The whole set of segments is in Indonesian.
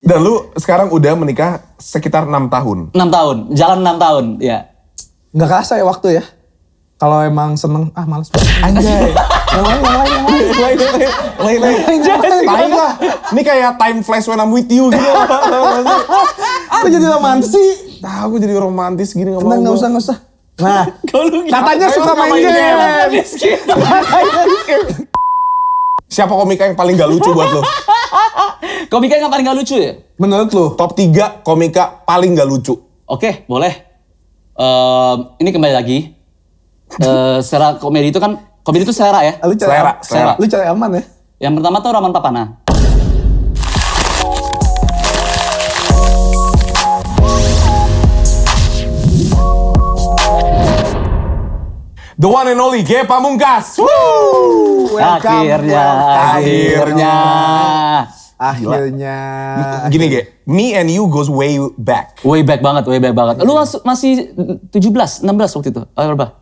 Dan lu sekarang udah menikah sekitar 6 tahun. 6 tahun, jalan 6 tahun, ya. Nggak kerasa ya waktu ya. Kalau emang seneng, males banget. Anjay. Yang lain. Tai lah. Ini kayak time flash when I'm with you gitu. Aku jadi romantis sih. Aku jadi romantis gini gak mau. Nggak usah. Nah, katanya Ayo, suka main game. Siapa komika yang paling gak lucu buat lo? Komika yang paling gak lucu ya? Menurut lu? Top 3 komika paling gak lucu. Oke, boleh. Ini kembali lagi. Secara komedi itu kan, komedi itu selera ya. Lu cari Selera. Lu cari aman ya? Yang pertama tuh Rahman Papana. The one and only Ge Pamungkas. Akhirnya. Gini Ge, me and you goes way back. Way back banget. Lu masih 17, 16 waktu itu? Berapa?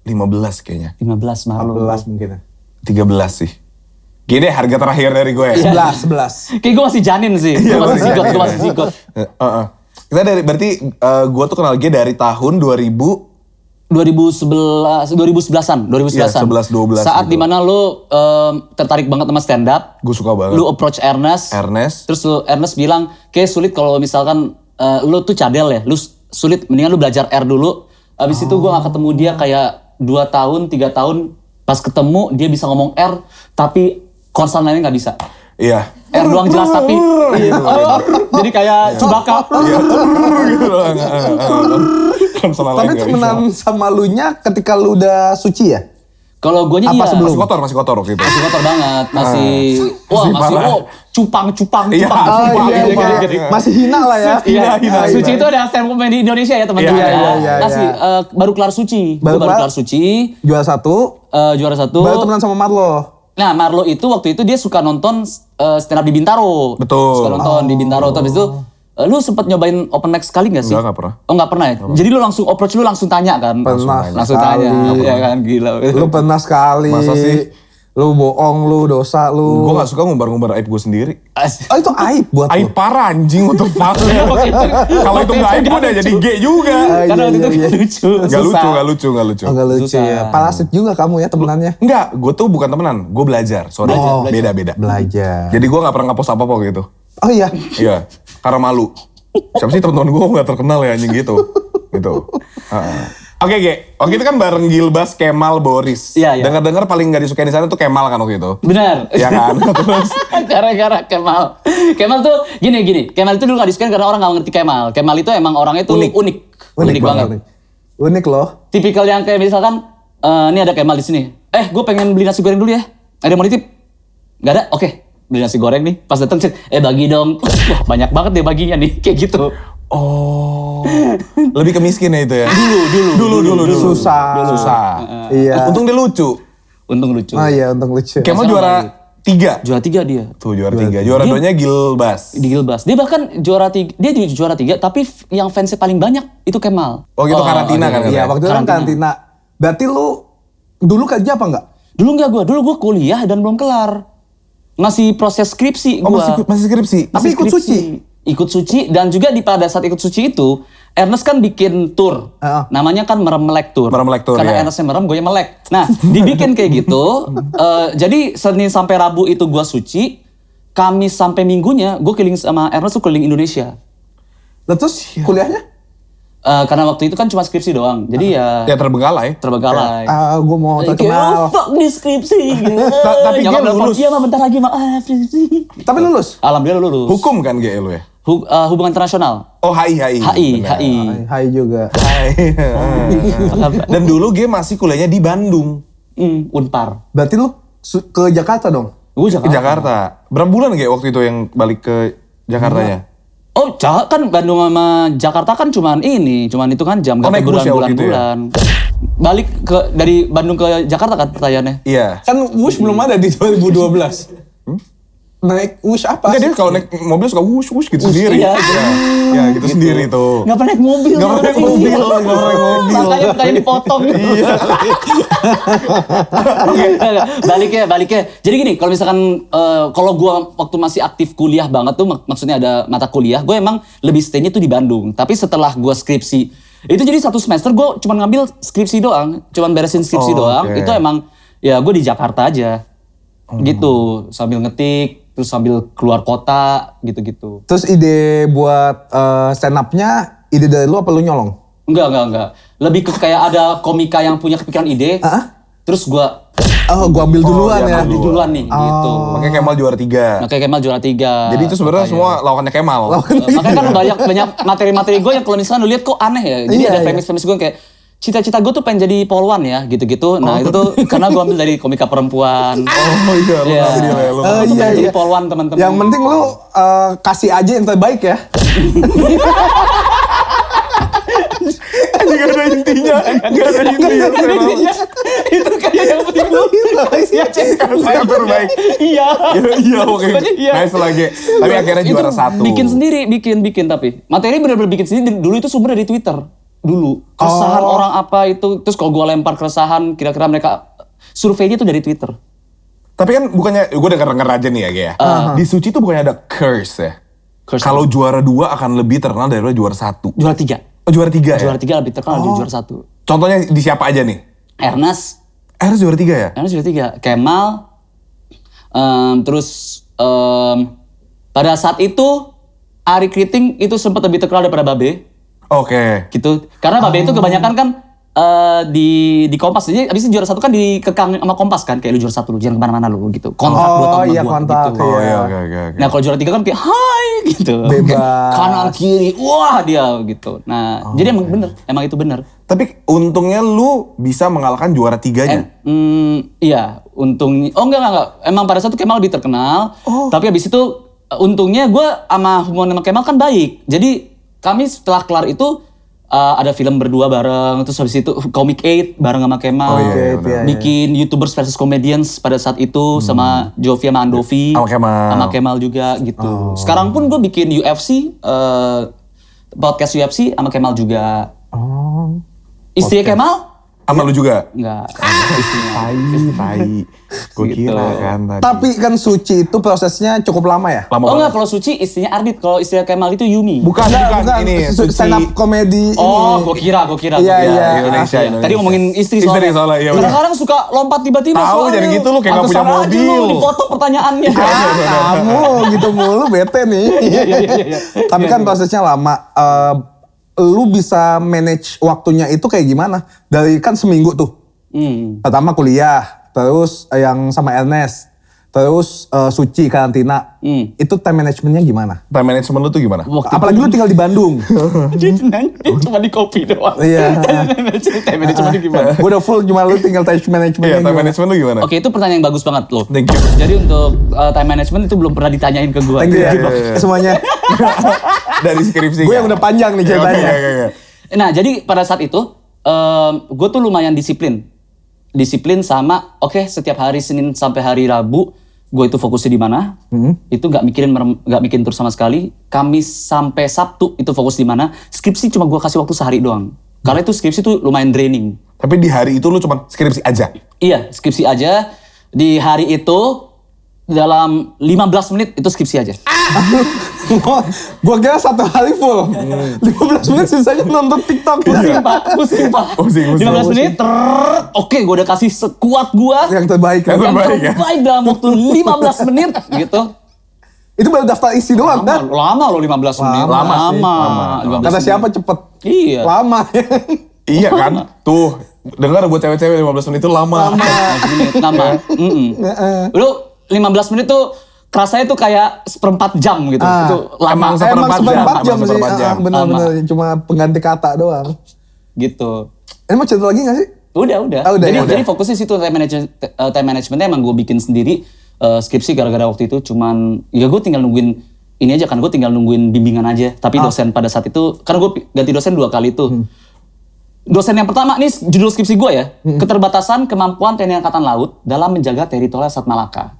15 kayaknya. 15 malu. 16 mungkin ya. 13 sih. Gini deh harga terakhir dari gue. 11. Kayak gue masih janin sih. Gue masih zigot. Kita berarti gue tuh kenal Ge dari tahun 2011-an. Iya, 11-12 Saat gitu. dimana lu tertarik banget sama stand up. Gue suka banget. Lu approach Ernest. Terus Ernest bilang, kayak sulit kalau misalkan lu tuh cadel ya. Lu sulit, mendingan lu belajar R dulu. Abis itu gue gak ketemu dia kayak 2 tahun, 3 tahun. Pas ketemu dia bisa ngomong R, tapi konsen lainnya gak bisa. Iya. R doang jelas tapi jadi kayak Chewbacca. Tapi temenan sama lu nya ketika lu udah suci ya? Kalau gue iya. Masih kotor waktu itu. Masih kotor banget, masih cupang. Iya. Masih hina lah ya. Iya. Suci itu ada stand up comedy di Indonesia ya teman-teman. Iya. Masih baru kelar suci. Baru kelar suci. Juara 1. Baru temenan sama Marlo. Nah, Marlo itu waktu itu dia suka nonton stand up di Bintaro. Betul. Suka nonton di Bintaro. Terus itu lu sempet nyobain open mic sekali gak sih? Enggak pernah. Oh, gak pernah ya? Jadi lu langsung approach, lu langsung tanya kan? Langsung tanya. Iya kan, gila. Lu pernah sekali. Masa sih? Lu bohong, lu dosa, lu. Gue gak suka ngumbar-ngumbar aib gue sendiri. Oh itu aib buat lu? Aib parah anjing untuk fuck. Kalau itu gak aib gue udah jadi gay juga. Karena waktu itu lucu. Gak lucu. Oh, gak lucu ya. Parasit juga kamu ya temenannya? Enggak, gue tuh bukan temenan. Gue belajar. Sorry, beda-beda. Belajar. Jadi gue gak pernah nge-post apa-apa gitu. Oh iya? Iya, karena malu. Siapa sih teman-teman gue gak terkenal ya anjing gitu. Oke, Ge. Waktu itu kan bareng Gilbas, Kemal, Boris. Iya. Dengar-dengar paling gak disukain di sana tuh Kemal kan waktu itu. Benar. Iya kan? Terus gara-gara Kemal. Kemal tuh gini. Kemal itu dulu gak disukain karena orang gak ngerti Kemal. Kemal itu emang orangnya tuh unik banget. Unik loh. Tipikal yang kayak misalkan, ini ada Kemal di sini. Gue pengen beli nasi goreng dulu ya. Ada mau nitip? Gak ada? Oke. Beli nasi goreng nih. Pas dateng, bagi dong. Wah, banyak banget deh baginya nih. Kayak gitu. oh, lebih ke miskin ya itu ya? Dulu. Susah. Iya. Untung dia lucu. Untung lucu. Oh iya, untung lucu. Kemal juara 3. Juara 3 dia. Tuh juara 3. Juara 2-nya Gilbas. Di Gilbas. Dia bahkan juara 3. Dia juara 3 tapi yang fansnya paling banyak itu Kemal. Oh gitu karantina kan? Iya, waktu itu kan karantina. Berarti lu dulu kerja apa enggak? Dulu enggak gue. Dulu gue kuliah dan belum kelar. Masih proses skripsi gue. Oh masih skripsi? Tapi ikut suci? Ikut suci dan juga pada saat ikut suci itu Ernest kan bikin tour. Namanya kan Merem Melek Tour. Karena ya. Ernestnya merem, gue yang melek. Nah, dibikin kayak gitu. Jadi Senin sampai Rabu itu gue suci. Kamis sampai Minggunya gue keliling sama Ernest tuh keliling Indonesia. Terus kuliahnya? Karena waktu itu kan cuma skripsi doang. Jadi ya terbengkalai. Gue mau terkenal. Fuck di skripsi. Tapi dia lulus. Iya, bentar lagi maaf. Tapi lulus? Alhamdulillah lulus. Hukum kan GE lu ya? Hubungan internasional. Oh HI. Hai juga. Dan dulu Ge masih kuliahnya di Bandung. Unpar. Berarti lu ke Jakarta dong? Gue Ke Jakarta. Berapa bulan Ge waktu itu yang balik ke Jakartanya? Oh, kan Bandung sama Jakarta kan cuman itu kan jam naik bus ya waktu itu ya? bulan-bulan. Balik dari Bandung ke Jakarta kan pertanyaannya? Iya. Kan Wush belum ada di 2012. naik wush apa? Enggak, dia kalau naik mobil suka wush gitu sendiri. iya, Ya gitu sendiri tuh. Nggak pernah naik mobil. Nggak pernah naik mobil. Makanya dipotong. Iya. Baliknya. Jadi gini, kalau misalkan kalau gua waktu masih aktif kuliah banget tuh, maksudnya ada mata kuliah, gue emang lebih stay-nya tuh di Bandung. Tapi setelah gua skripsi, itu jadi satu semester gue cuma ngambil skripsi doang, cuman beresin skripsi doang. Oke. Itu emang ya gue di Jakarta aja. Gitu, sambil ngetik, terus sambil keluar kota, gitu-gitu. Terus ide buat stand up-nya, ide dari lu apa lu nyolong? Enggak. Lebih ke kayak ada komika yang punya kepikiran ide, terus gua Gua ambil duluan iya, ya. ambil duluan nih, gitu. Makanya Kemal juara 3. Makanya Kemal juara 3. Jadi itu sebenarnya semua lawakannya Kemal. Makanya kan banyak materi-materi gue yang kalau misalnya lu lihat kok aneh ya. Jadi ada premis-premis gue kayak cita-cita gue tuh pengen jadi polwan ya, gitu-gitu. Nah itu tuh karena gue ambil dari komika perempuan. Oh iya, lu Iya. ngambil dia, lu. Gue pengen jadi polwan teman-teman. Yang penting lu kasih aja yang terbaik ya. Gak ada intinya. Itu kayak yang penting lu kasih aja Yang terbaik. Iya. Iya, oke. Iya. Nice lagi. Tapi akhirnya Itu juara 1. Bikin sendiri, bikin tapi. Materi bener-bener bikin sendiri. Dulu itu sumber dari Twitter. Dulu. Keresahan orang apa itu. Terus kalau gue lempar keresahan, kira-kira mereka surveinya tuh dari Twitter. Tapi kan bukannya, gue denger aja nih ya, Ge ya. Di Suci tuh bukannya ada curse ya? Curse. Kalau juara 2 akan lebih terkenal daripada juara 1. Juara 3. Oh, juara 3 ya? Juara 3 lebih terkenal dari juara 1. Contohnya di siapa aja nih? Ernest Juara 3 ya? juara 3. Kemal. Terus pada saat itu Ari Kriting itu sempat lebih terkenal daripada Babe. Oke. Gitu. Karena Babe itu kebanyakan kan di Kompas. Jadi abis itu juara 1 kan dikekang sama Kompas kan. Kayak lu juara 1 lu jangan kemana-mana lu gitu. Kontrak 2 tahun sama iya, gua kontrak, gitu. Oh Iya. iya, oke. Nah kalau juara 3 kan kayak hai gitu. Bebas. Kanan kiri, wah dia gitu. Nah jadi emang bener, emang itu bener. Tapi untungnya lu bisa mengalahkan juara 3-nya. Iya, untungnya. Oh enggak. Emang pada saat itu Kemal lebih terkenal. Tapi abis itu untungnya gue sama hubungan sama Kemal kan baik. Jadi kami setelah kelar itu ada film berdua bareng. Terus habis itu Comic 8 bareng sama Kemal. Oh, iya, benar. Bikin YouTubers versus Comedians pada saat itu sama Jovi sama Andovi. Sama Kemal. Sama Kemal juga gitu. Sekarang pun gue bikin UFC, podcast UFC sama Kemal juga. Istri Kemal? Sama lu juga? Enggak. Tai. Gue Gitu. kira kan tadi. Tapi kan Suci itu prosesnya cukup lama ya? Lama Oh banget. enggak, kalau Suci istrinya Ardit, kalau istri Kemal itu Yumi. Bukan. Ini stand up komedi Oh, ini. gue kira. Iya, iya. Indonesia. Tadi ngomongin istri Istri soalnya. soalnya, iya, bener. Kadang-kadang suka lompat tiba-tiba Tahu, soalnya. jadi gitu lu kayak nggak punya Pantesan aja mobil. lu dipotong pertanyaannya. Kamu gitu mulu bete nih. Iya. Tapi kan prosesnya lama. Lu bisa manage waktunya itu kayak gimana? Dari kan seminggu tuh. Pertama kuliah, terus yang sama Ernest, terus Suci karantina. Itu time managementnya gimana? Time management lu tuh gimana? Apalagi lu tinggal di Bandung. Dia cuma di kopi doang. Iya. Time management gimana? Gue udah full, cuma lu tinggal time managementnya Iya, time gimana? management lu gimana? Oke, itu pertanyaan yang bagus banget loh. Thank you. Jadi untuk time management itu belum pernah ditanyain ke gue. Thank you ya, Iya. semuanya. Dari skripsi. Gue yang udah panjang nih ceritanya. Oke. Nah, jadi pada saat itu gue tuh lumayan disiplin sama setiap hari Senin sampai hari Rabu gue itu fokusnya di mana, itu nggak mikirin terus sama sekali. Kamis sampai Sabtu itu fokus di mana. Skripsi cuma gue kasih waktu sehari doang, karena itu skripsi tuh lumayan draining. Tapi di hari itu lu cuma skripsi aja? Iya, skripsi aja. Di hari itu dalam 15 menit itu skripsi aja. Gue kira satu hari full. 15 menit sisanya nonton TikTok. Pusing pak. Pusing. 15 menit, oke gue udah kasih sekuat gue. Yang terbaik. Yang Yang terbaik, ya? terbaik dalam waktu 15 menit gitu. Itu baru daftar isi doang kan? Lama loh 15 menit. Lama sih, lama. 15 Kata menit. siapa cepet? Iya. Lama. Iya kan? Tuh, dengar buat cewek-cewek 15 menit itu lama. 15 menit, lama. Lu 15 menit tuh kerasanya tuh kayak seperempat jam gitu. Itu lama Emang Emang seperempat jam sih. seperempat jam. Bener-bener cuma pengganti kata doang. gitu. Ini mau cerita lagi gak sih? Udah. Ah, udah, ya. Jadi fokusnya situ time managementnya emang gue bikin sendiri. Skripsi gara-gara waktu itu cuman ya gue tinggal nungguin ini aja kan, gue tinggal nungguin bimbingan aja. Tapi dosen pada saat itu karena gue ganti dosen 2 kali tuh. Dosen yang pertama nih judul skripsi gue ya, keterbatasan kemampuan TNI Angkatan Laut dalam menjaga teritorial Selat Malaka.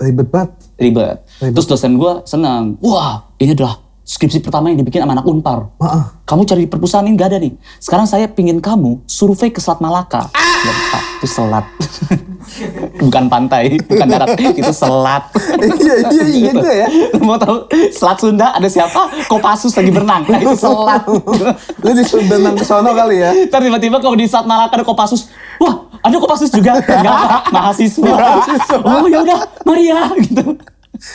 Ribet banget. Ribet. Terus dosen gue senang. Wah, ini adalah skripsi pertama yang dibikin sama anak Unpar. Kamu cari di perpustakaan ini gak ada nih. Sekarang saya pingin kamu survei ke Selat Malaka. Ya, Pak, itu selat. Bukan pantai, bukan darat, itu selat. Iya gitu ya. Mau tahu Selat Sunda ada siapa? Kopassus lagi berenang. Nah, itu selat. Lu disuruh berenang ke sono kali ya. Ntar tiba-tiba kalau di Selat Malaka ada Kopassus. Wah, ada Kopassus juga. Enggak, Pak, mahasiswa. Oh ya udah, mari ya gitu.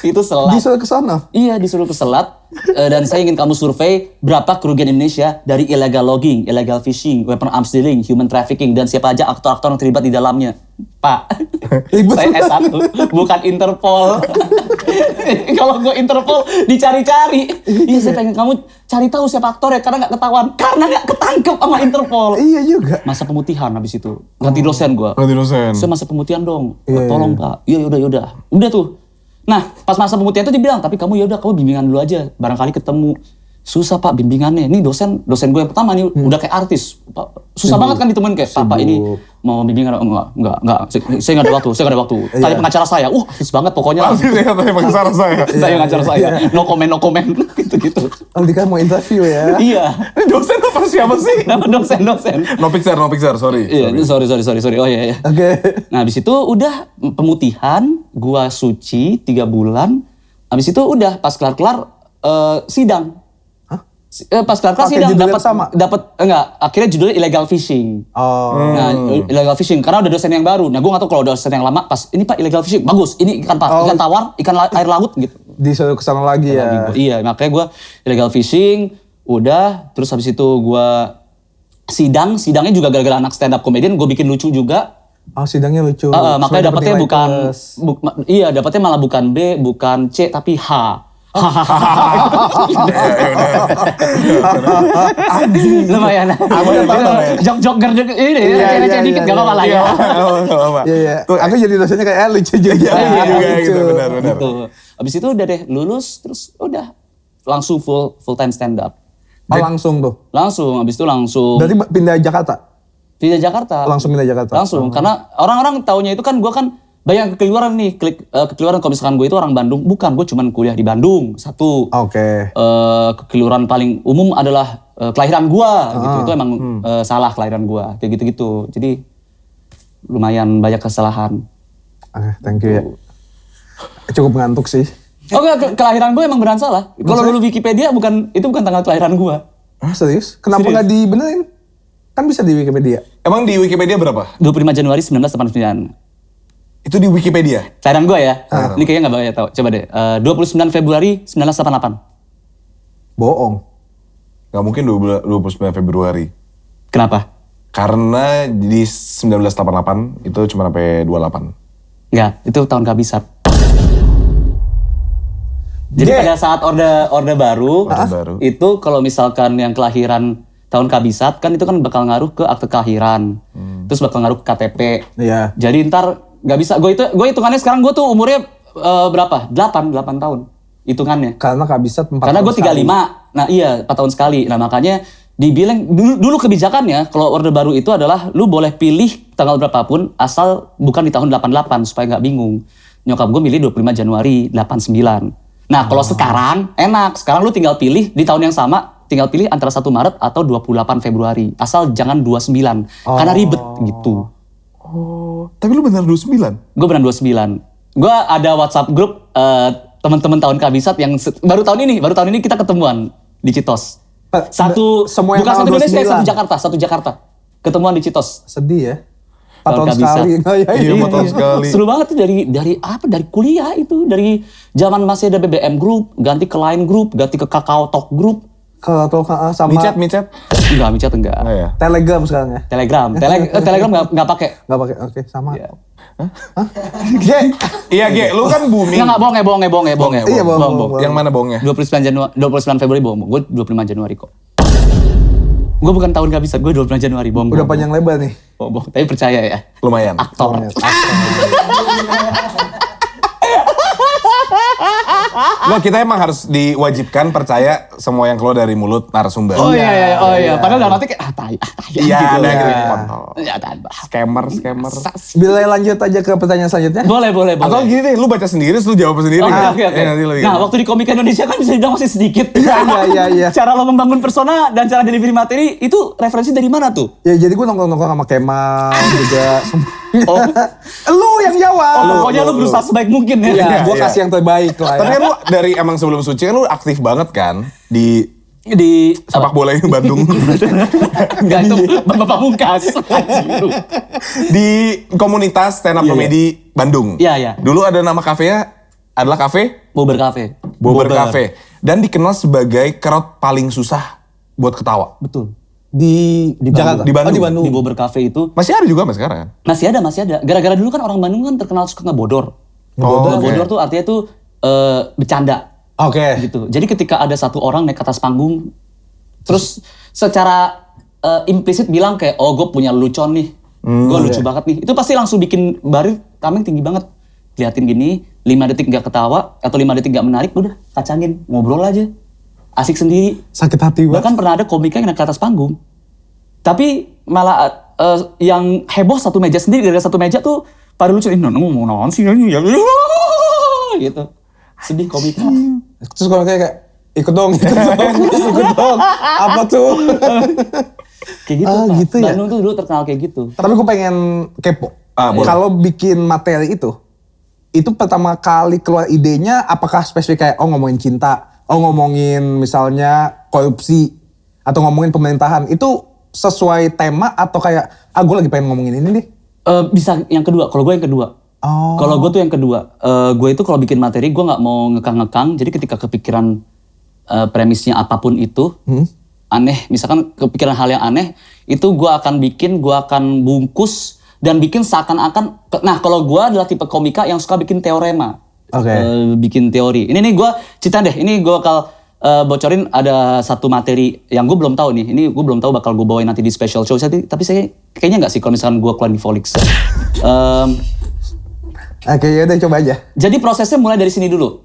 Itu selat. Disuruh ke sono. Iya, disuruh ke selat. Dan saya ingin kamu survei berapa kerugian Indonesia dari illegal logging, illegal fishing, weapon arms dealing, human trafficking, dan siapa aja aktor-aktor yang terlibat di dalamnya. Pak, saya S1, bukan Interpol. Kalau gue Interpol dicari-cari. Iya, saya pengen kamu cari tahu siapa aktor ya, karena gak ketahuan. Karena gak ketangkep sama Interpol. Iya juga. Masa pemutihan habis itu. Ganti dosen gue. Ganti dosen. Saya masa pemutihan dong. Tolong Pak. Iya, yaudah. Udah tuh. Nah, pas masa pemutihan itu dia bilang, tapi kamu yaudah, kamu bimbingan dulu aja. Barangkali ketemu. Susah Pak bimbingannya. Ini dosen gue yang pertama nih udah kayak artis. Pak, susah banget kan ditemuin kayak, Pak ini mau bimbingan? Enggak. Saya nggak ada waktu. Tanya pengacara saya. Artis banget pokoknya. Artis ya tanya pengacara saya. Saya pengacara saya. No comment. Gitu. Aldika mau interview ya. Iya. Dosen apa siapa sih? Nama dosen. No picture, sorry. Iya, sorry. Oh iya. Oke. Nah, habis itu udah pemutihan, gua suci 3 bulan. Habis itu udah pas kelar sidang. Pas kelar sidang akhirnya judulnya illegal fishing. Nah, illegal fishing karena udah dosen yang baru. Nah, gua nggak tahu kalau dosen yang lama pas ini Pak illegal fishing bagus. Ini ikan tawar, ikan air laut gitu. Disuruh kesana lagi ya. Iya, makanya gua illegal fishing udah, terus habis itu gua sidangnya juga gara-gara anak stand up comedian gua bikin lucu juga. Oh, sidangnya lucu. Makanya dapetnya dapetnya malah bukan B, bukan C tapi H. Lumayan. Jok-jok gerdek ini receh dikit gak apa-apa lah ya. Iya. Aku jadi dosennya kayak lucu juga. Gitu, benar. Gitu. Abis itu udah deh lulus terus udah langsung full time stand up. Langsung tuh. Abis itu langsung. Berarti pindah Jakarta. Langsung pindah Jakarta. Karena orang-orang taunya itu kan gue kan banyak kekeliruan nih, kekeliruan kalau misalkan gue itu orang Bandung. Bukan, gue cuman kuliah di Bandung, satu. Oke. Kekeliruan paling umum adalah kelahiran gue, gitu. Itu emang salah kelahiran gue, kayak gitu-gitu. Jadi lumayan banyak kesalahan. Thank you ya. Cukup ngantuk sih. Kelahiran gue emang beneran salah. Kalau dulu Wikipedia itu bukan tanggal kelahiran gue. Serius? Kenapa nggak dibenerin? Kan bisa di Wikipedia. Emang di Wikipedia berapa? 25 Januari 1989. Itu di Wikipedia? Kelahiran gue ya. Ini kayaknya gak banyak tau. Coba deh. 29 Februari 1988. Bohong. Gak mungkin 29 Februari. Kenapa? Karena di 1988 itu cuma sampai 28. Enggak, itu tahun kehabisan. Jadi pada saat orde baru, itu kalau misalkan yang kelahiran tahun kabisat kan itu kan bakal ngaruh ke akte kelahiran. Terus bakal ngaruh ke KTP. Iya. Jadi ntar nggak bisa, gue hitungannya sekarang gue tuh umurnya berapa? 8 tahun hitungannya. Karena kabisat 4 tahun. Karena gue 35. Nah iya, 4 tahun sekali. Nah makanya dibilang dulu kebijakannya kalau orde baru itu adalah lu boleh pilih tanggal berapapun asal bukan di tahun 88 supaya nggak bingung. Nyokap gue milih 25 Januari 89. Nah kalau sekarang enak, sekarang lu tinggal pilih di tahun yang sama, tinggal pilih antara 1 Maret atau 28 Februari. Asal jangan 29, karena ribet gitu. Tapi lu benar 29? Gue benar 29. Gue ada WhatsApp grup teman-teman tahun kabisat yang baru tahun ini kita ketemuan di Citos. Semua yang bukan satu Indonesia, 29. satu Jakarta. Ketemuan di Citos. Sedih ya. 4 tahun sekali. Iya, 4 tahun sekali. Seru banget tuh dari kuliah itu, dari zaman masih ada BBM group, ganti ke Line group, ganti ke Kakao Talk group. Kalau sama Micet? Enggak, micet enggak. Oh, ya. Telegram sekarang ya. Telegram enggak pakai. Enggak pakai. Oke, sama. Iya. Hah? G. Iya, G, lu kan booming. Enggak, bohong ya. Iya, bohong. Yang mana bohongnya? 29 Februari bohong. Gue 25 Januari kok. Gue bukan tahun kehabisan, gue 25 Januari bohong. Udah panjang lebar nih. Bohong, tapi percaya ya. Lumayan. Aktor. Nggak, kita emang harus diwajibkan percaya semua yang keluar dari mulut narasumber. Oh iya. Padahal dalam hati kayak tai. Iya, gitu. ada gitu kontol. Ya, tanpa. Scammer. Bila lanjut aja ke pertanyaan selanjutnya. Boleh. Atau gini deh, lu baca sendiri, terus lu jawab sendiri. Oke. Ya, nanti lu Nah, waktu di Komika Indonesia kan bisa dibilang masih sedikit. Iya. Cara lo membangun persona dan cara delivery materi itu referensi dari mana tuh? Ya jadi gue nongkrong sama Kemal juga. Oh. Lu yang jawab. Pokoknya lo berusaha sebaik mungkin ya. Iya, gue Iya. kasih yang terbaik lah. Tapi kan lu dari emang sebelum suci kan lu aktif banget kan di Di sepak bola ini Bandung. Enggak itu Bapak Pamungkas. Anjir. Di komunitas stand up comedy Bandung. Iya. Dulu ada nama kafenya adalah kafe Bober Cafe. Bober Cafe dan dikenal sebagai crowd paling susah buat ketawa. Betul. Di Jakarta. Di Bandung. Oh, di Bandung. Di Bober Cafe itu Masih ada juga mas sekarang. masih ada. Gara-gara dulu kan orang Bandung kan terkenal suka ngebodor. Oh, oke. Ngebodor tuh artinya tuh bercanda. Oke. Gitu. Jadi ketika ada satu orang naik ke atas panggung, terus secara implisit bilang kayak, oh gue punya lucon nih, gue lucu banget nih. Itu pasti langsung bikin barir tameng tinggi banget. Liatin gini, 5 detik gak ketawa, atau 5 detik gak menarik, udah kacangin, ngobrol aja. Asik sendiri. Sakit hati banget. Bahkan pernah ada komika yang naik ke atas panggung. Tapi malah yang heboh satu meja sendiri, gara-gara satu meja tuh pada lucu, ngomong naon sih ya, gitu. Sedih komika. Terus kalau kayak ikut dong. Apa tuh? Kayak gitu, Ah, Pak. gitu ya? Bandung tuh dulu terkenal kayak gitu. Tapi gue pengen kepo. Boleh. Kalau bikin materi itu pertama kali keluar idenya apakah spesifik kayak ngomongin cinta, ngomongin misalnya korupsi, atau ngomongin pemerintahan. Itu sesuai tema atau kayak, gue lagi pengen ngomongin ini deh. Bisa yang kedua, kalau gue yang kedua. Oh. Kalau gue tuh yang kedua. Gue itu kalau bikin materi, gue gak mau ngekang-ngekang. Jadi ketika kepikiran premisnya apapun itu, aneh, misalkan kepikiran hal yang aneh, itu gue akan bungkus, dan bikin seakan-akan, nah kalau gue adalah tipe komika yang suka bikin teorema. Oke. Bikin teori. Ini nih gue cerita deh, ini gue bakal bocorin ada satu materi yang gue belum tahu nih. Ini gue belum tahu bakal gue bawain nanti di special show. Tapi saya kayaknya nggak sih kalau misalkan gue keluar di Volix. Oke, yaudah coba aja. Jadi prosesnya mulai dari sini dulu.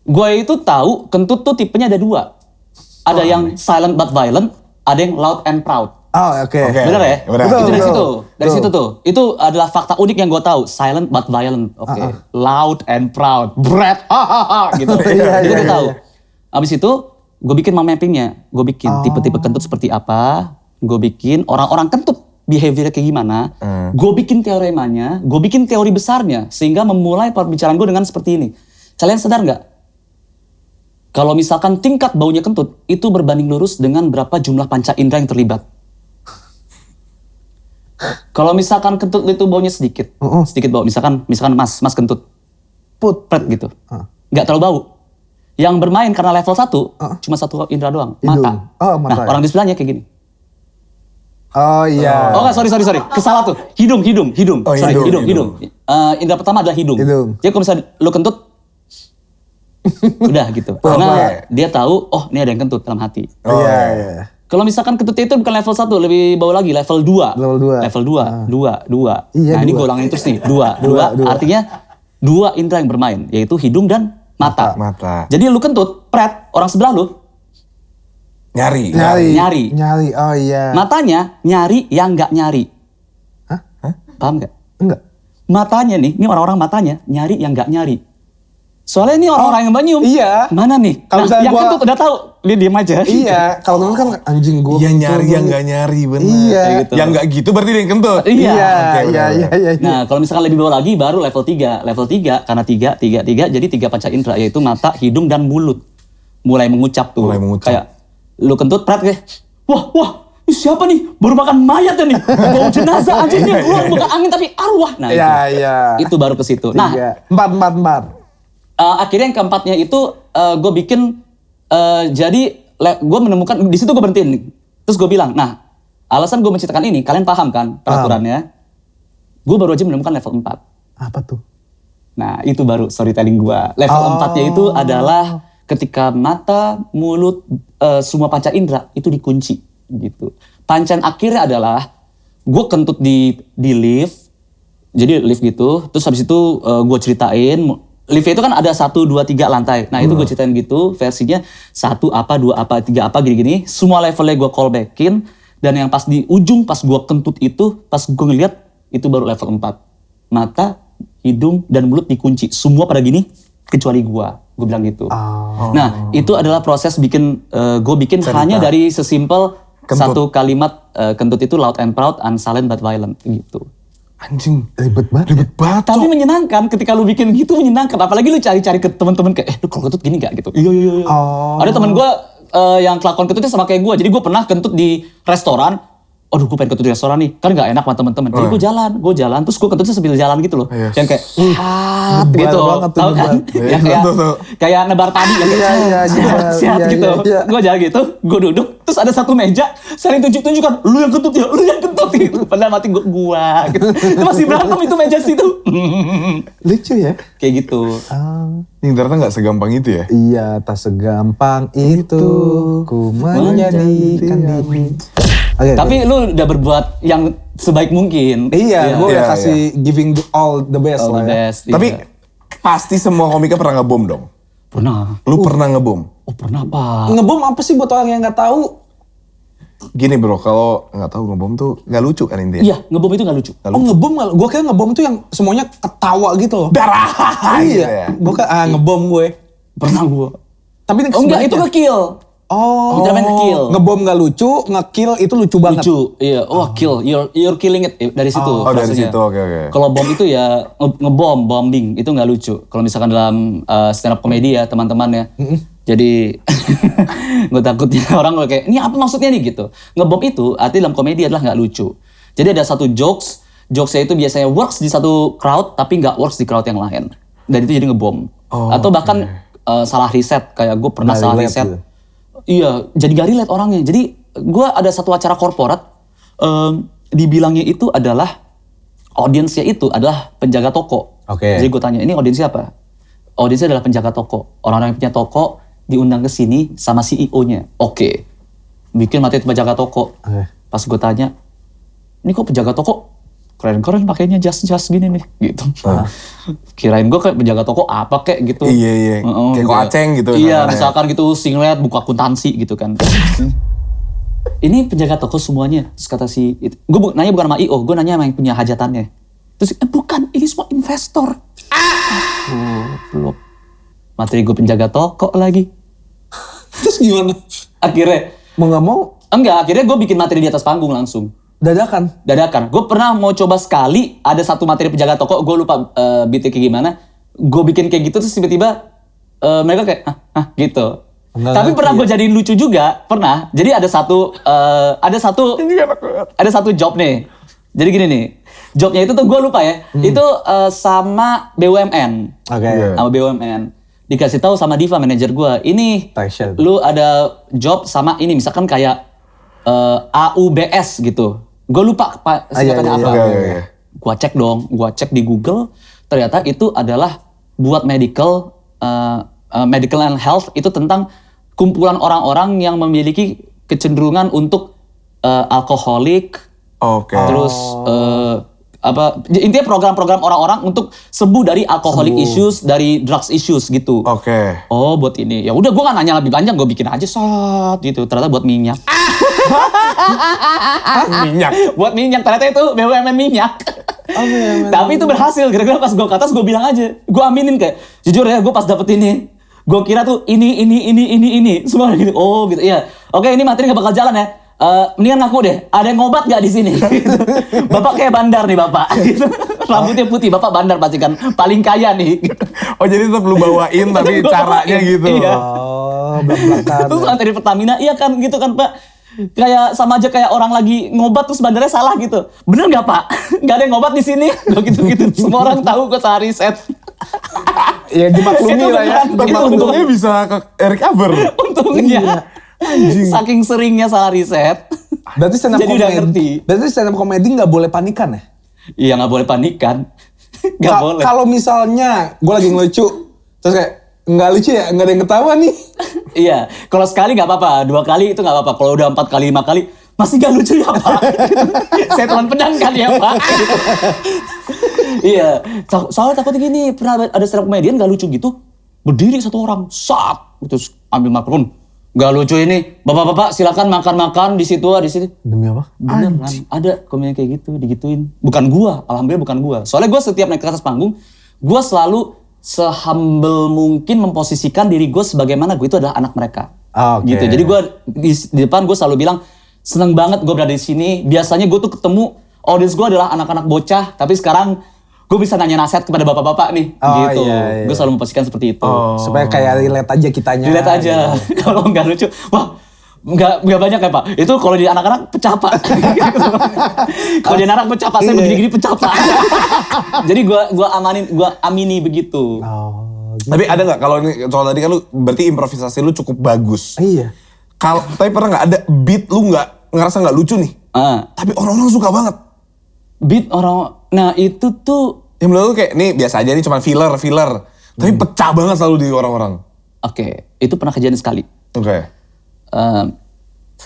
Gue itu tahu kentut tuh tipenya ada 2. Ada yang silent but violent, ada yang loud and proud. Oh, oke. Bener ya? Bener. Betul. Itu dari situ. Dari Betul. situ tuh. Itu adalah fakta unik yang gue tahu. Silent but violent. Oke. Loud and proud. Brad. Gitu. Iya, Itu iya, gue iya, tahu. iya. Abis itu gue bikin mappingnya. Gue bikin tipe-tipe kentut seperti apa. Gue bikin orang-orang kentut behaviornya kayak gimana. Gue bikin teoremanya. Gue bikin teori besarnya. Sehingga memulai pembicaraan gue dengan seperti ini. Kalian sadar nggak? Kalau misalkan tingkat baunya kentut, itu berbanding lurus dengan berapa jumlah panca indera yang terlibat. Kalau misalkan kentut itu baunya sedikit, sedikit bau. Misalkan mas kentut, pret gitu, nggak terlalu bau. Yang bermain karena level 1, cuma satu indera doang, Hidung. mata. Oh, mata, Nah, ya. orang di sebelahnya kayak gini. Oh iya. Oh enggak, sorry. Kesalah tuh. Hidung. Oh, Sorry, hidung. hidung. Indera pertama adalah hidung. Hidung. Jadi kalau misalnya lu kentut, udah gitu. Karena dia tahu, oh ini ada yang kentut dalam hati. Oh, iya. Kalau misalkan kentutnya itu bukan level 1, lebih bawah lagi, level 2. Level 2. Level 2. Iya, Nah ini 2. gue ulangin terus nih, 2. Dua. Artinya 2 indera yang bermain, yaitu hidung dan mata. Mata. Jadi lu kentut, pret, orang sebelah lu, Nyari. Nyari. Oh iya. matanya nyari yang nggak nyari. Hah? Paham nggak? Enggak. Matanya nih, ini orang-orang matanya nyari yang nggak nyari. Soalnya ini orang-orang yang banyu. iya. Mana nih? Kalau misalnya yang gua- kentut udah tahu, dia diem aja. Iya, kalau kentut kan anjing gue. Iya nyari yang nggak nyari bener. Iya. Kayak gitu. Yang nggak gitu berarti dia yang kentut. Iya. Oke, Iya. bener. Nah, kalau misalkan lebih bawah lagi baru level 3. Level 3 karena 3 jadi 3 panca indera yaitu mata, hidung dan mulut. Mulai mengucap tuh. Mulai mengucap. Kayak lu kentut pret kayak wah, ini siapa nih? Baru makan mayat ya nih. Bau jenazah anjingnya keluar bukan angin tapi arwah. Nah, Iya. itu baru ke situ. Nah, Empat. akhirnya yang keempatnya itu gue bikin jadi gue menemukan di situ gue berhentiin. Terus gue bilang, nah alasan gue menciptakan ini kalian paham kan peraturannya? Gue baru aja menemukan level 4. Apa tuh? Nah itu baru storytelling gue. Level 4-nya itu adalah ketika mata, mulut, semua panca indera itu dikunci gitu. Pancen akhirnya adalah gue kentut di lift. Jadi lift gitu. Terus habis itu gue ceritain lift itu kan ada 1, 2, 3 lantai. Nah itu gue ceritain gitu, versinya 1 apa, 2 apa, 3 apa, gini-gini. Semua levelnya gue callbackin. Dan yang pas di ujung, pas gue kentut itu, pas gue ngeliat, itu baru level 4. Mata, hidung, dan mulut dikunci. Semua pada gini, kecuali gue. Gue bilang gitu. Nah itu adalah proses bikin, gue bikin hanya dari sesimpel satu kalimat, kentut itu loud and proud, unsilent but violent gitu. Anjing. Ribet banget. Tapi menyenangkan ketika lu bikin gitu, menyenangkan. Apalagi lu cari-cari ke teman-teman kayak, lu kalau kentut gini gak gitu. Iya. Ada teman gue yang kelakuan kentutnya sama kayak gue. Jadi gue pernah kentut di restoran. Aduh gue pengen kentut di restoran nih. Kan gak enak sama teman-teman. Jadi gue jalan. Terus gue kentutnya sambil jalan gitu loh. Yang kayak, gitu. Tahu kan? Yang kayak nebar padi. Siap gitu. Gue jalan gitu, gue duduk. Terus ada satu meja, saling tunjuk-tunjukkan. Lu yang kentut ya, lu yang kentut gitu. Padahal mati gue gitu. Itu masih berantem itu meja situ. Lucu ya? Kayak gitu. Ini ternyata gak segampang itu ya? Iya, tak segampang itu ku menjadikan diri. Tapi lu udah berbuat yang sebaik mungkin. Iya, gue udah kasih giving all the best All lah the ya. best. Tapi pasti semua komika pernah ngebom dong? Pernah. Lu pernah ngebom? Oh pernah Pak. Ngebom apa sih buat orang yang nggak tahu? Gini bro, kalau nggak tahu ngebom tuh nggak lucu kan intinya? Iya, ngebom itu gak lucu. Oh ngebom, gue kira ngebom tuh yang semuanya ketawa gitu loh. Darah. gitu Iya, ya. gue kira ngebom gue. Pernah gue. Tapi Oh enggak, itu nge-kill. Oh, Ultraman nge-kill. Ngebom nggak lucu, nge-kill itu lucu banget. Lucu, iya. Oh, kill. You're killing it. Dari situ. Oh, dari frasenya. situ, oke. Kalau bom itu ya ngebom, bombing. Itu nggak lucu. Kalau misalkan dalam stand up comedy ya teman-teman ya. Jadi gue takutnya orang kayak, ini apa maksudnya nih gitu. Ngebom itu artinya dalam komedi adalah nggak lucu. Jadi ada satu jokesnya itu biasanya works di satu crowd tapi nggak works di crowd yang lain. Dan itu jadi ngebom. Atau bahkan salah riset, kayak gue pernah salah riset. Gitu. Iya, jadi gak relate orangnya. Jadi gue ada satu acara korporat, dibilangnya itu adalah, audiensnya itu adalah penjaga toko. Oke. Jadi gue tanya, ini audiensnya apa? Audiensnya adalah penjaga toko. Orang-orang yang punya toko diundang ke sini sama CEO-nya. Oke. Bikin materi penjaga toko. Oke. Pas gue tanya, ini kok penjaga toko keren-keren pakainya jas gini nih gitu. Kirain gue kayak penjaga toko apa kayak gitu. Iya. Kayak kok aceng gitu. Iya, misalkan gitu singlet buka akuntansi gitu kan. Ini penjaga toko semuanya. Terus kata gue nanya bukan sama IO, gue nanya sama yang punya hajatannya. Terus bukan, ini semua investor. Belum. Materi gue penjaga toko lagi. Terus gimana? Akhirnya Mau nggak mau? enggak, akhirnya gue bikin materi di atas panggung langsung. Dadakan. Gue pernah mau coba sekali, ada satu materi penjaga toko, gue lupa beatnya kayak gimana. Gue bikin kayak gitu, terus tiba-tiba mereka kayak, gitu. Enggak Tapi ngerti pernah ya? gue jadiin lucu juga, pernah. Jadi ada satu job nih. Jadi gini nih, jobnya itu tuh gue lupa ya. Itu sama BUMN. Oke. Sama BUMN. Dikasih tahu sama Diva, manajer gue. Ini, Passion. lu ada job sama ini, misalkan kayak AUBS gitu. Gue lupa singkatannya apa. Oke. Gua cek di Google, ternyata itu adalah buat medical and health, itu tentang kumpulan orang-orang yang memiliki kecenderungan untuk alkoholik, Oke. terus intinya program-program orang-orang untuk sembuh dari alcoholic issues, dari drugs issues gitu. Oke. Oh buat ini, ya udah gue nggak nanya lebih panjang, gue bikin aja gitu. Ternyata buat minyak. Minyak. Buat minyak, ternyata itu BUMN minyak. Tapi itu berhasil, gara-gara pas gue ke atas gue bilang aja, gue aminin kayak, jujur ya gue pas dapet ini, gue kira tuh ini, semua gitu. Oh gitu, iya. Oke ini materi gak bakal jalan ya. Mendingan ngaku deh, ada yang ngobat gak di sini? Gitu. Bapak kayak bandar nih bapak. Gitu. Rambutnya putih, bapak bandar pasti kan, paling kaya nih. Gitu. Oh jadi tetap lu bawain tapi Gua caranya bawain, gitu. iya. Oh, belak-belakan. Terus materi Pertamina, iya kan gitu kan Pak. Kayak sama aja kayak orang lagi ngobat terus bandarnya salah gitu. Bener nggak Pak? Nggak ada yang ngobat di sini. Gitu. Semua orang tahu gue salah riset. Ya dimaklumi Itu lah ya. beneran. Tapi Itu untungnya bisa recover. Untungnya. Saking seringnya salah riset. Berarti stand up Jadi udah comedy. ngerti. Berarti stand up comedy nggak boleh panikan ya? Iya nggak boleh panikan. Nggak boleh. Kalau misalnya gue lagi ngelucu, terus kayak nggak lucu ya, nggak ada yang ketawa nih. Iya. Kalau sekali nggak apa-apa. 2 kali itu nggak apa-apa. Kalau udah 4 kali, 5 kali masih nggak lucu ya Pak. Saya telan pedang kan ya Pak. Iya, soalnya takutnya gini, pernah ada stand up comedian gak lucu gitu, berdiri satu orang, terus ambil mikrofon, gak lucu ini, bapak-bapak silakan makan-makan di situ. Demi apa? Bener kan, ada komedian kayak gitu, digituin. Bukan gua, alhamdulillah bukan gua. Soalnya gua setiap naik ke atas panggung, gua selalu se-humble mungkin memposisikan diri gua sebagaimana gua itu adalah anak mereka. Oke. Gitu, jadi gua di depan gua selalu bilang, seneng banget gua berada di sini. Biasanya gua tuh ketemu audiens gue adalah anak-anak bocah, tapi sekarang gue bisa nanya nasihat kepada bapak-bapak nih, gitu. Iya. Gue selalu memposisikan seperti itu. Supaya kayak relate aja kitanya. Dilihat aja, kalau nggak lucu, wah nggak banyak ya pak. Itu kalau di anak-anak pecah pak. Kalau di anak pecah pak, saya begini-gini pecah pak. Jadi gue amini begitu. Tapi ada nggak kalau ini soal tadi kan lu berarti improvisasi lu cukup bagus. Iya. Tapi pernah nggak ada beat lu ngerasa nggak lucu nih? Tapi orang-orang suka banget. Beat orang, nah itu tuh. Yang menurut lu kayak, nih biasa aja nih cuma filler. Tapi pecah banget selalu di orang-orang. Oke, itu pernah kejadian sekali. Oke.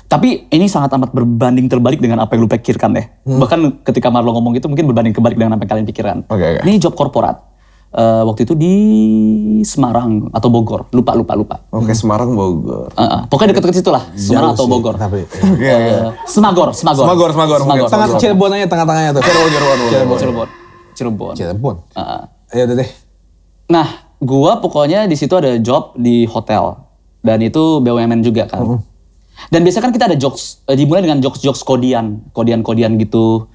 Tapi ini sangat amat berbanding terbalik dengan apa yang lu pikirkan deh. Bahkan ketika Marlo ngomong itu mungkin berbanding terbalik dengan apa yang kalian pikirkan. Oke. Ini job korporat. Waktu itu di Semarang atau Bogor, lupa. Oke, Semarang, Bogor. Pokoknya deket-deket situ lah, Semarang atau Bogor. Semagor. Tengah Cirebon aja tengah-tengahnya tuh. Cirebon. Ayo udah deh. Nah, gua pokoknya di situ ada job di hotel dan itu BUMN juga kan. Dan biasanya kan kita ada jokes, dimulai dengan jokes kodian gitu.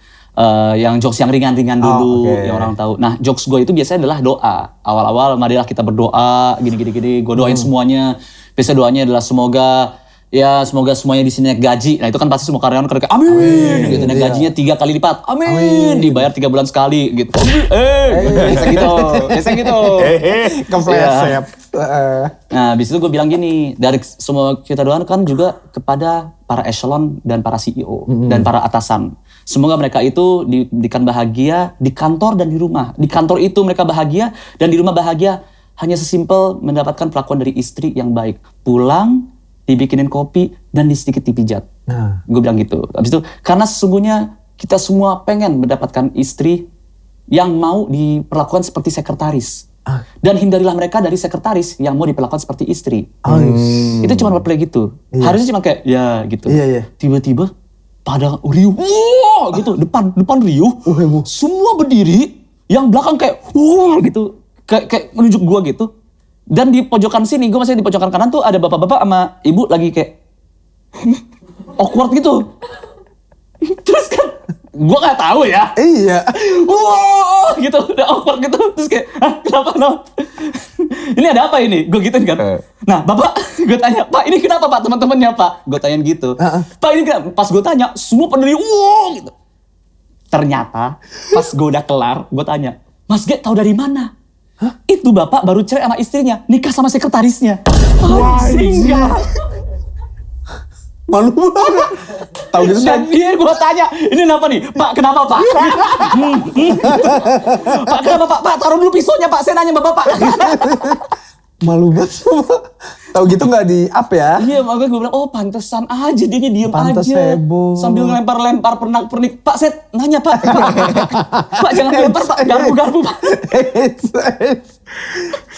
Yang jokes yang ringan-ringan dulu, yang orang tahu. Nah, jokes gue itu biasanya adalah doa. Awal-awal, marilah kita berdoa, gini. Gue doain semuanya. Biasanya doanya adalah semoga semuanya di sini naik gaji. Nah, itu kan pasti semua karyawan kerja, amin. Gitu, naik gajinya 3 kali lipat, amin. Dibayar 3 bulan sekali, gitu. Biasa gitu. Kepleset. Nah, habis itu gue bilang gini, dari semua kita doakan kan juga kepada para echelon dan para CEO dan para atasan. Semoga mereka itu diberikan bahagia di kantor dan di rumah. Di kantor itu mereka bahagia dan di rumah bahagia. Hanya sesimpel mendapatkan perlakuan dari istri yang baik. Pulang, dibikinin kopi, dan sedikit dipijat. Gue bilang gitu. Habis itu, karena sesungguhnya kita semua pengen mendapatkan istri yang mau diperlakukan seperti sekretaris. Dan hindarilah mereka dari sekretaris yang mau diperlakukan seperti istri. Itu cuma wordplay gitu. Harusnya cuma kayak, ya gitu. Tiba-tiba, pada riuh, wah gitu, depan riuh, semua berdiri, yang belakang kayak, wah gitu, kayak menunjuk gua gitu. Dan di pojokan sini, gua masih di pojokan kanan tuh ada bapak-bapak sama ibu lagi kayak awkward gitu. Terus kan, gua nggak tahu ya. Iya. Wah gitu, udah awkward gitu. Terus kayak, kenapa? Ini ada apa ini? Gue gituin kan. Nah, bapak, gue tanya, Pak ini kenapa Pak teman-temannya Pak? Gue tanyain gitu. Pak ini kenapa? Pas gue tanya, semua pada wow gitu. Ternyata, pas gue udah kelar, gue tanya, Mas Ge tahu dari mana? Itu bapak baru cerai sama istrinya, nikah sama sekretarisnya. Anjing. Malu banget. Tahu gitu Dan dia gue tanya, ini kenapa nih? Pak, kenapa Pak? Pak, kenapa Pak? Pak, taruh dulu pisaunya Pak, saya nanya Bapak. Malu banget. Tahu gitu nggak di up ya? Iya, makanya gue bilang, oh pantesan aja, dia diem Pantes aja. heboh. Sambil ngelempar-lempar pernak-pernik. Pak, saya nanya Pak. Pak, jangan lempar Pak, garpu-garpu Pak.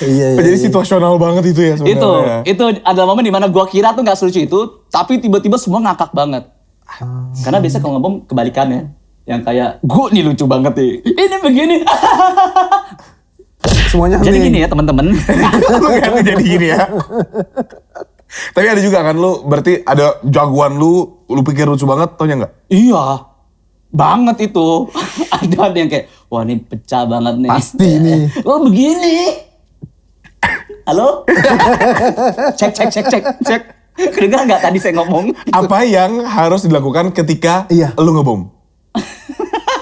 Iya. Jadi situasional banget itu ya sebenarnya. Itu adalah momen dimana gue kira tuh gak selucu itu, tapi tiba-tiba semua ngakak banget. Karena biasa kalau ngomong kebalikannya. Yang kayak, gue nih lucu banget nih. Ini begini. Semuanya Jadi nih. gini ya teman-teman. Lu ganti jadi gini ya. Tapi ada juga kan lu, berarti ada jagoan lu pikir lucu banget, taunya nggak? Iya, banget itu. Ada yang kayak, wah ini pecah banget nih. Pasti nih. Oh begini. Halo? Cek. Kedengar nggak tadi saya ngomong? Apa yang harus dilakukan ketika lu ngebom?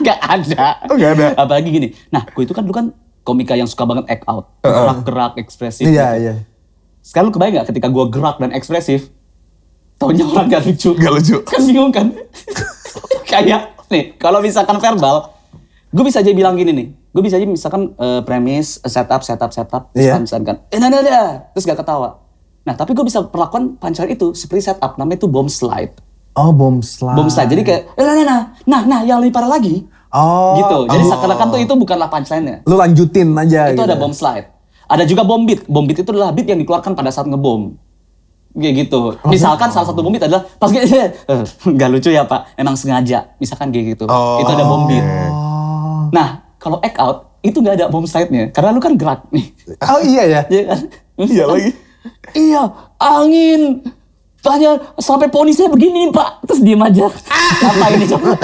Nggak ada. Oh, nggak ada. Apalagi gini. Nah, gue itu kan dulu kan komika yang suka banget act out. Gerak-gerak, ekspresif. Iya. Sekarang lu kebayang gak ketika gue gerak dan ekspresif, taunya orang gak lucu. Gak lucu. Kan bingung kan? Kayak, nih, kalau misalkan verbal, gue bisa aja bilang gini nih. Gue bisa aja misalkan premis, setup. Iya. Misalkan, nah, terus gak ketawa. Nah, tapi gue bisa perlakukan punchline itu seperti setup, namanya itu bomb slide. Oh, bomb slide. Bomb slide, jadi kayak, nah, yang lebih parah lagi, Oh. Gitu. Jadi seakan-akan tuh itu bukanlah punchline-nya. Lu lanjutin aja Itu gitu. ada bomb slide. Ada juga bomb beat. Bomb beat itu adalah beat yang dikeluarkan pada saat ngebom. Kayak gitu. Misalkan salah satu bomb beat adalah pas gitu, nggak lucu ya Pak, emang sengaja. Misalkan kayak gitu. Itu ada bomb beat. Nah, kalau act out itu nggak ada bomb slide-nya, karena lu kan gerak nih. Oh iya ya. Iya kan? Iya lagi. Iya, angin. Tanya sampai poni saya begini Pak, terus diem aja. Apa ini coba?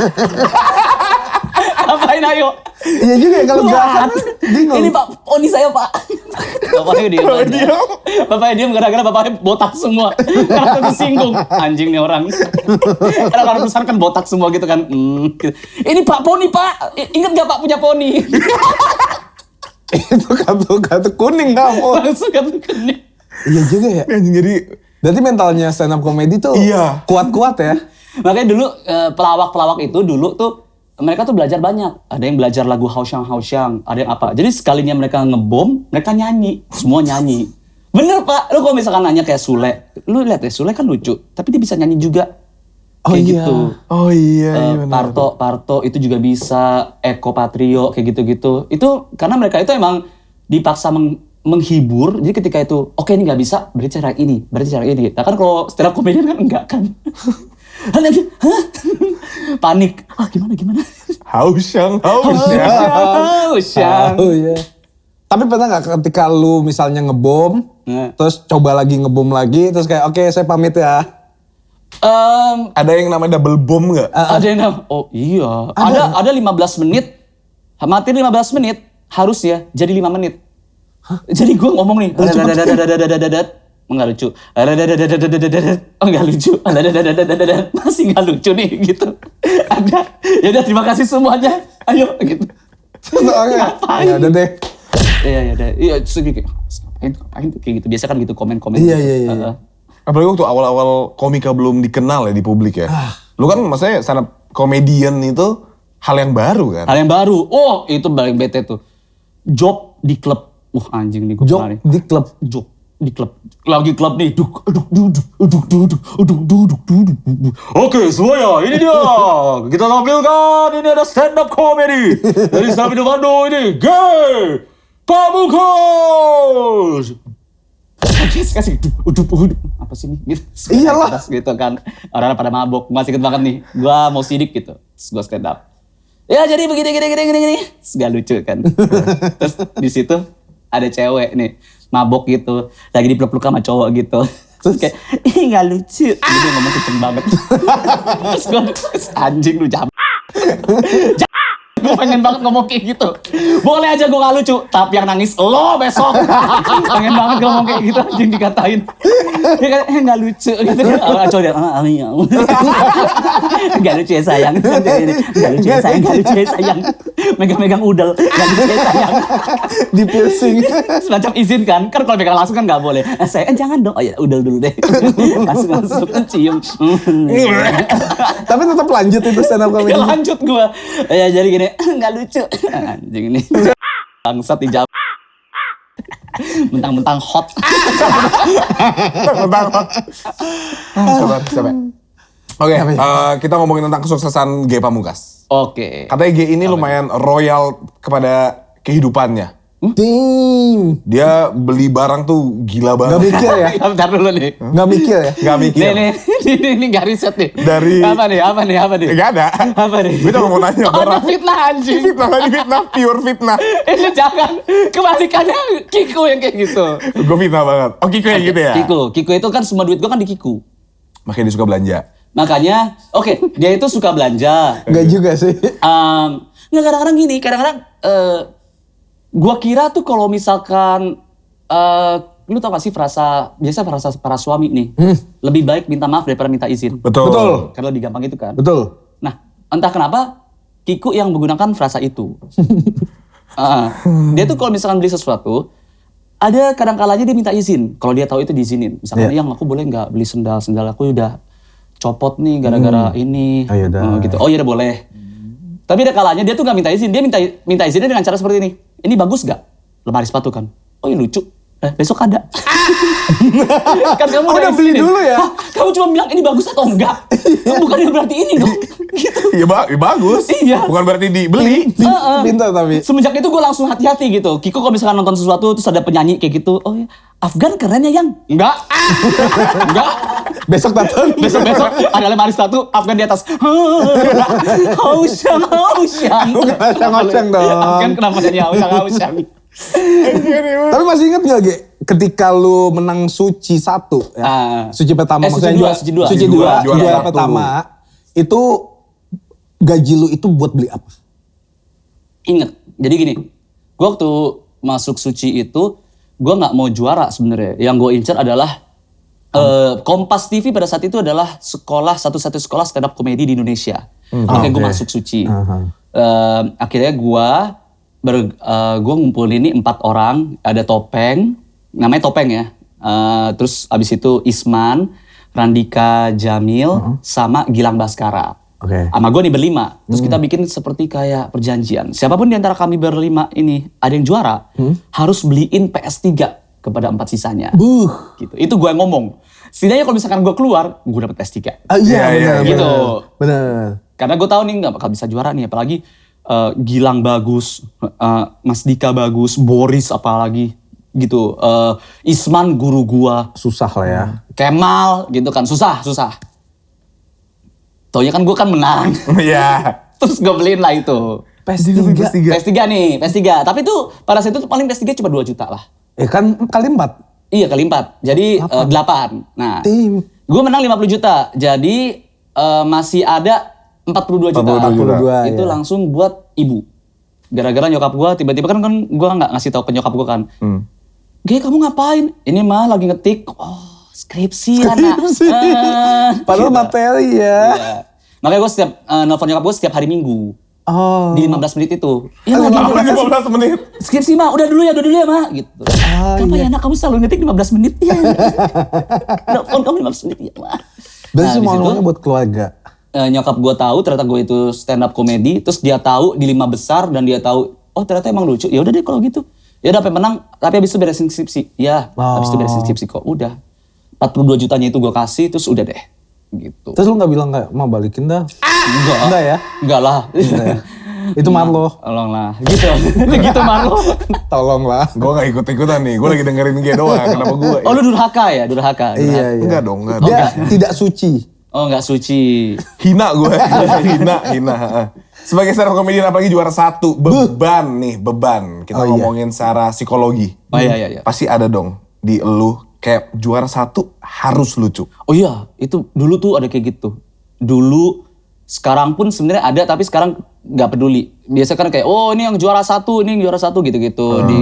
Apain ayo? Iya juga ya kalau gerakan bingung. Ini Pak, poni saya Pak. Bapaknya diem aja. Bapaknya diem gara-gara bapaknya botak semua. Karena tersinggung. Anjing nih orang. Karena orang besar kan botak semua gitu kan. Gitu. Ini Pak, poni Pak. Ingat gak Pak punya poni? Itu kartu kuning kamu. Langsung kan kening. Iya juga ya. Anjing, jadi Berarti mentalnya stand up comedy tuh Iya. kuat-kuat ya. Makanya dulu pelawak-pelawak itu dulu tuh mereka tuh belajar banyak. Ada yang belajar lagu Hausyang, ada yang apa. Jadi sekalinya mereka ngebom, mereka nyanyi. Semua nyanyi. Bener Pak, lu kalau misalkan nanya kayak Sule. Lu lihat ya, Sule kan lucu. Tapi dia bisa nyanyi juga. Oh Kayak iya. gitu. oh iya benar. Parto itu juga bisa. Eko Patrio, kayak gitu-gitu. Itu karena mereka itu emang dipaksa menghibur. Jadi ketika itu, oke ini nggak bisa, berarti cara ini. Nah kan kalau stand up comedian kan enggak kan. Hah? Panik. Gimana? Hausyang. Hausyang. Oh iya. Tapi pernah nggak ketika lu misalnya ngebom, terus coba lagi ngebom lagi, terus kayak oke saya pamit ya. Ada yang namanya double bomb nggak? Ada yang oh iya. Ada 15 menit. Mati 15 menit. Harus ya jadi 5 menit. Jadi gue ngomong nih. Enggak lucu. Enggak lucu. Masih enggak lucu nih gitu. Ada. Ya udah terima kasih semuanya. Ayo gitu. Ngapain? Ya udah deh. Iya deh. Iya ngapain tuh kayak gitu. Biasa kan gitu komen-komen. Iya. Apalagi waktu awal-awal komika belum dikenal ya di publik ya. Lu kan maksudnya stand up comedian itu hal yang baru kan? Hal yang baru. Oh, itu paling bete tuh. Job di klub. Anjing nih gue pernah nih. Job di klub. Job di klub. Lagi klub nih. Oke, semuanya ini dia. Kita tampilkan ini ada stand up comedy dari stand up Indo Bandung ini. Gay Pamungkas. Kasih apa sih nih? Gitu. Iyalah. Gitu kan. Orang pada mabok. Masih inget banget nih. Gua mau sidik gitu. Terus gua stand up. Ya jadi begini. Terus gak lucu kan. Terus di situ ada cewek nih. Mabok gitu. Lagi dipeluk-peluk sama cowok gitu. Terus kayak, ih gak lucu. Jadi dia ngomong kenceng banget. Terus gua, anjing lu jam. Gue pengen banget ngomong kayak gitu. Boleh aja gue gak lucu, tapi yang nangis lo besok. Pengen banget ngomong kayak gitu, anjing dikatain. Dia kan, gak lucu gitu. Cowok dia, iya. Gak lucu ya sayang. Gak lucu ya sayang. Megang-megang udel, gak lucu ya sayang. Di piercing. Semacam izin kan kalau megang langsung kan gak boleh. Saya jangan dong, oh ya udel dulu deh. Langsung cium. Tapi tetap lanjut itu stand up comedy. Ya lanjut gue. Ya jadi gini, nggak lucu. Anjing ini. Bangsat di jam. Mentang-mentang hot. Sabar. Oke, kita ngomongin tentang kesuksesan G Pamungkas. Oke. Katanya G ini lumayan royal kepada kehidupannya. Tim. Dia beli barang tuh gila Gak banget. mikir ya? Bentar dulu nih. Gak mikir ya? Gak mikir. Ini gak riset nih. Dari- Apa nih? Gak ada. Apa nih? Gue cuma mau nanya Oh, ada barang. fitnah anjing. Fitnah, pure fitnah. Ini jangan. Kebalikannya Kiku yang kayak gitu. Gue fitnah banget. Oh Kiko yang gitu ya? Kiku itu kan semua duit gue kan di Kiku. Makanya dia suka belanja. Makanya, oke, dia itu suka belanja. Gak juga sih. Nggak kadang-kadang gini, gua kira tuh kalau misalkan lu tau gak sih frasa para suami nih, lebih baik minta maaf daripada minta izin. Betul. Karena lebih gampang itu kan. Betul. Nah, entah kenapa Kiku yang menggunakan frasa itu. Dia tuh kalau misalkan beli sesuatu, ada kadang-kalanya dia minta izin. Kalau dia tahu itu diizinin. Misalkan, yang aku boleh nggak beli sendal aku udah copot nih gara-gara ini. Oh, yaudah. Gitu. Oh iya udah boleh. Tapi ada kalanya dia tuh nggak minta izin. Dia minta izinnya dengan cara seperti ini. Ini bagus nggak? Lemari sepatu kan. Oh ini lucu. Besok ada. Kan kamu udah beli izinin. dulu ya? Hah, kamu cuma bilang ini bagus atau enggak? Bukan yang berarti ini dong. Ya bagus. Iya. Bukan berarti dibeli. Pintar tapi. Semenjak itu gue langsung hati-hati gitu. Kiko kalau misalkan nonton sesuatu terus ada penyanyi kayak gitu, oh ya, Afgan keren ya yang? Enggak. Enggak. Besok datang. Besok ada lemari sepatu, Afgan di atas. Hausyang. Bukan Hausyang dong. Afgan kenapa jadi Hausyang? Tapi masih inget gak, Ge? Ketika lu menang Suci 1 ya. Suci pertama Suci maksudnya dua. Suci 2 Juara juara satu. pertama. Itu gaji lu itu buat beli apa? Ingat, jadi gini, gue waktu masuk Suci itu, gue nggak mau juara sebenarnya. Yang gue incer adalah Kompas TV pada saat itu adalah satu-satu sekolah stand up komedi di Indonesia. Makanya gue masuk Suci. Akhirnya gue ngumpulin ini 4 orang, ada Topeng, namanya Topeng ya. Terus abis itu Isman, Randika Jamil, sama Gilang Baskara. Oke. Sama gue nih berlima. Terus kita bikin seperti kayak perjanjian. Siapapun di antara kami berlima ini ada yang juara, harus beliin PS3 kepada 4 sisanya. Gitu. Itu gue yang ngomong. Setidaknya kalau misalkan gue keluar, gue dapet PS3. Iya, benar. Gitu. Benar. Karena gue tahu nih gak bakal bisa juara nih. Apalagi Gilang bagus, Mas Dika bagus, Boris apalagi gitu. Isman guru gua. Susah lah ya. Kemal gitu kan, susah. Taunya kan gue kan menang. Iya. Terus gue beliin lah itu. PS3. PS3 nih, PS3. Tapi tuh pada saat itu paling PS3 cuma 2 juta lah. Kan kali 4. Iya kali 4, jadi 8. Nah, Tim. gue menang 50 juta. Jadi masih ada 42 juta. 42, Itu ya. langsung buat ibu. Gara-gara nyokap gue tiba-tiba kan gue nggak ngasih tahu ke nyokap gue kan. Ge, kamu ngapain? Ini mah lagi ngetik. Oh, skripsi anak. Padahal materi ya. Iya. Makanya gue setiap nelfon nyokap gue setiap hari Minggu. Oh. Di 15 menit itu. Iya, lagi 15 menit. skripsi mah, udah dulu ya ma. Gitu. Kenapa ya anak kamu selalu ngetik 15 menit? Iya. Nelfon kamu 15 menit ya ma. Berarti Nah, semua di situ, ngomongnya buat keluarga. nyokap gue tahu ternyata gue itu stand up comedy, terus dia tahu di 5 besar dan dia tahu oh ternyata emang lucu. Ya udah deh kalau gitu. Ya udah sampai menang, tapi habis itu beresin skripsi. Ya, habis itu beresin skripsi kok. Udah. 42 jutanya itu gue kasih terus udah deh. Gitu. Terus lu gak bilang kayak, ma balikin dah? Enggak. Enggak ya? Enggak lah. Itu Marlo. Tolong lah. Gitu. Gitu Marlo. Tolong lah. Gue gak ikut-ikutan nih. Gue lagi dengerin dia doang. Kenapa gue? Oh lu durhaka ya? Durhaka. Iya. Enggak dong. Enggak. Dia tidak suci. Oh enggak suci. Hina gue. Hina. Sebagai stand up comedian apalagi juara 1. Beban. Kita ngomongin secara psikologi. Oh iya. Pasti ada dong di elu. Kayak juara 1 harus lucu. Oh iya, itu dulu tuh ada kayak gitu. Dulu, sekarang pun sebenarnya ada, tapi sekarang nggak peduli. Biasa kan kayak, oh ini yang juara 1, ini yang juara 1 gitu-gitu. Di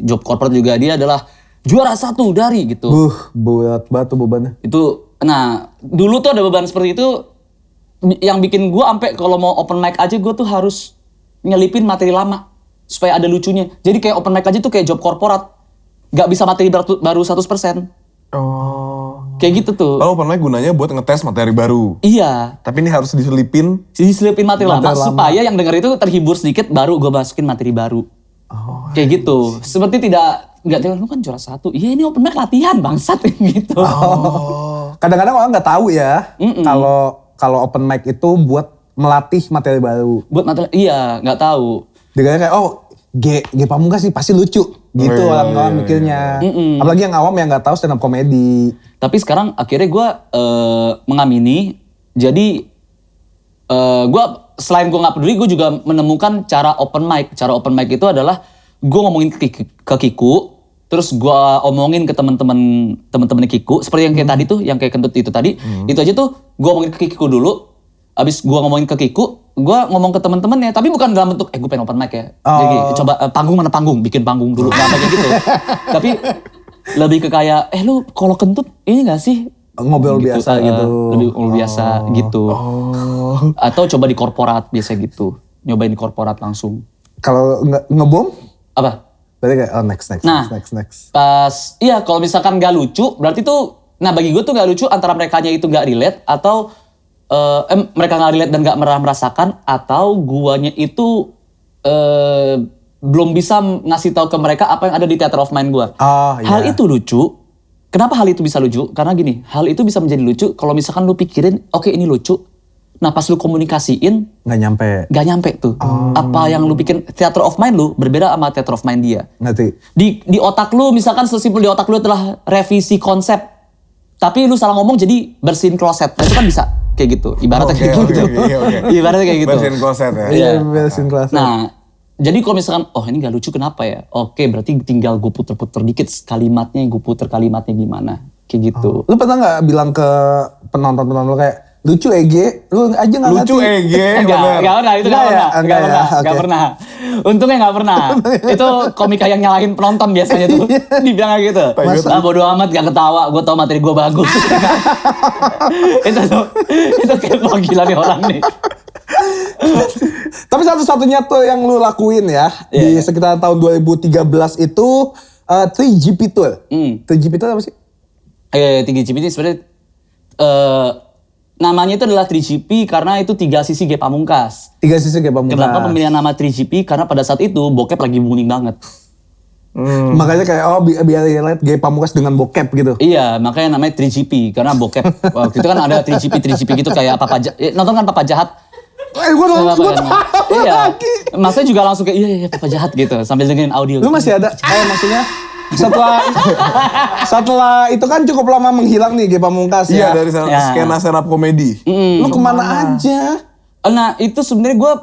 job corporate juga dia adalah juara 1 dari gitu. Berat banget tuh bebannya. Itu, nah dulu tuh ada beban seperti itu, yang bikin gue sampai kalau mau open mic aja gue tuh harus nyelipin materi lama supaya ada lucunya. Jadi kayak open mic aja tuh kayak job corporate. Gak bisa materi baru 100%. Oh. Kayak gitu tuh. Lalu open mic gunanya buat ngetes materi baru. Iya. Tapi ini harus diselipin. Diselipin materi lama supaya yang denger itu terhibur sedikit baru gue masukin materi baru. Oh. Kayak gitu. Seperti nggak tahu lu kan juara 1. Iya ini open mic latihan bangsat gitu. Kadang-kadang orang nggak tahu ya. Kalau open mic itu buat melatih materi baru. Buat materi iya nggak tahu. Dia kayak G Pamungkas sih pasti lucu gitu orang-orang mikirnya. Apalagi yang awam yang nggak tahu stand up comedy. Tapi sekarang akhirnya gue mengamini. Jadi gue selain gue nggak peduli, gue juga menemukan cara open mic. Cara open mic itu adalah gue ngomongin ke Kiku, terus gue omongin ke teman-teman Kiku. Seperti yang kayak tadi tuh, yang kayak kentut itu tadi. Itu aja tuh gue omongin ke Kiku dulu. Abis gue ngomongin ke Kiku, gue ngomong ke teman-temannya, tapi bukan dalam bentuk, gue pengen open mic ya. Jadi coba panggung mana panggung, bikin panggung dulu, nggak kayak gitu. Tapi lebih ke kayak, lu kalau kentut ini nggak sih? Ngobrol Gitu, biasa gitu. Lebih ngobrol biasa gitu. Atau coba di korporat biasa gitu, nyobain di korporat langsung. Kalau ngebom, Apa? berarti kayak next. Next. Pas, iya kalau misalkan nggak lucu, berarti tuh, nah bagi gue tuh nggak lucu antara merekanya itu nggak relate atau mereka nggak relate dan nggak merasakan, atau guanya itu belum bisa ngasih tahu ke mereka apa yang ada di theater of mind gua. Hal itu lucu. Kenapa hal itu bisa lucu? Karena gini, hal itu bisa menjadi lucu kalau misalkan lu pikirin, oke ini lucu, Nah pas lu komunikasiin, Nggak nyampe. gak nyampe tuh. Apa yang lu bikin theater of mind lu berbeda sama theater of mind dia. Ngerti. Di otak lu misalkan sesimpel di otak lu telah revisi konsep, tapi lu salah ngomong jadi bersihin kloset. Nah, itu kan bisa kayak gitu. Ibaratnya kayak gitu. Ibaratnya kayak gitu. Bersihin kloset ya. Iya. Beresin kelas. Nah, jadi kalau misalkan, oh ini gak lucu kenapa ya? Oke, berarti tinggal gue puter-puter dikit kalimatnya, gue puter kalimatnya gimana. Kayak gitu. Lu pernah nggak bilang ke penonton-penonton lu kayak, lucu Ege, lu aja nggak ngerti. Lucu Ege, Enggak pernah, itu Enggak enggak ya? pernah. Enggak ya? Enggak Oke. pernah. Untungnya enggak pernah. Itu komika yang nyalahin penonton biasanya tuh. Dibilang kayak gitu. Ah bodo amat gak ketawa, gue tau materi gue bagus. itu kayak panggilan nih orang nih. Tapi satu-satunya tuh yang lu lakuin ya, di sekitar tahun 2013 itu 3GP Tour. 3GP Tour apa sih? 3GP ini sebenarnya namanya itu adalah 3GP karena itu 3 sisi G Pamungkas. 3 sisi kayak pamungkas. Kenapa pemilihan nama 3GP? Karena pada saat itu bokep lagi booming banget. Makanya kayak biar relate gay pamungkas dengan bokep gitu. Iya, makanya namanya 3GP karena bokep. Waktu itu kan ada 3GP gitu kayak Papa nonton kan Papa Jahat. Gue Apa kan? Iya. lagi. Masanya juga langsung kayak iya Papa Jahat gitu sambil dengerin audio. Lu masih ada, maksudnya setelah itu kan cukup lama menghilang nih gay pamungkas Iya ya. dari Ya. skena stand-up komedi. Lu kemana aja? Nah, itu sebenarnya gue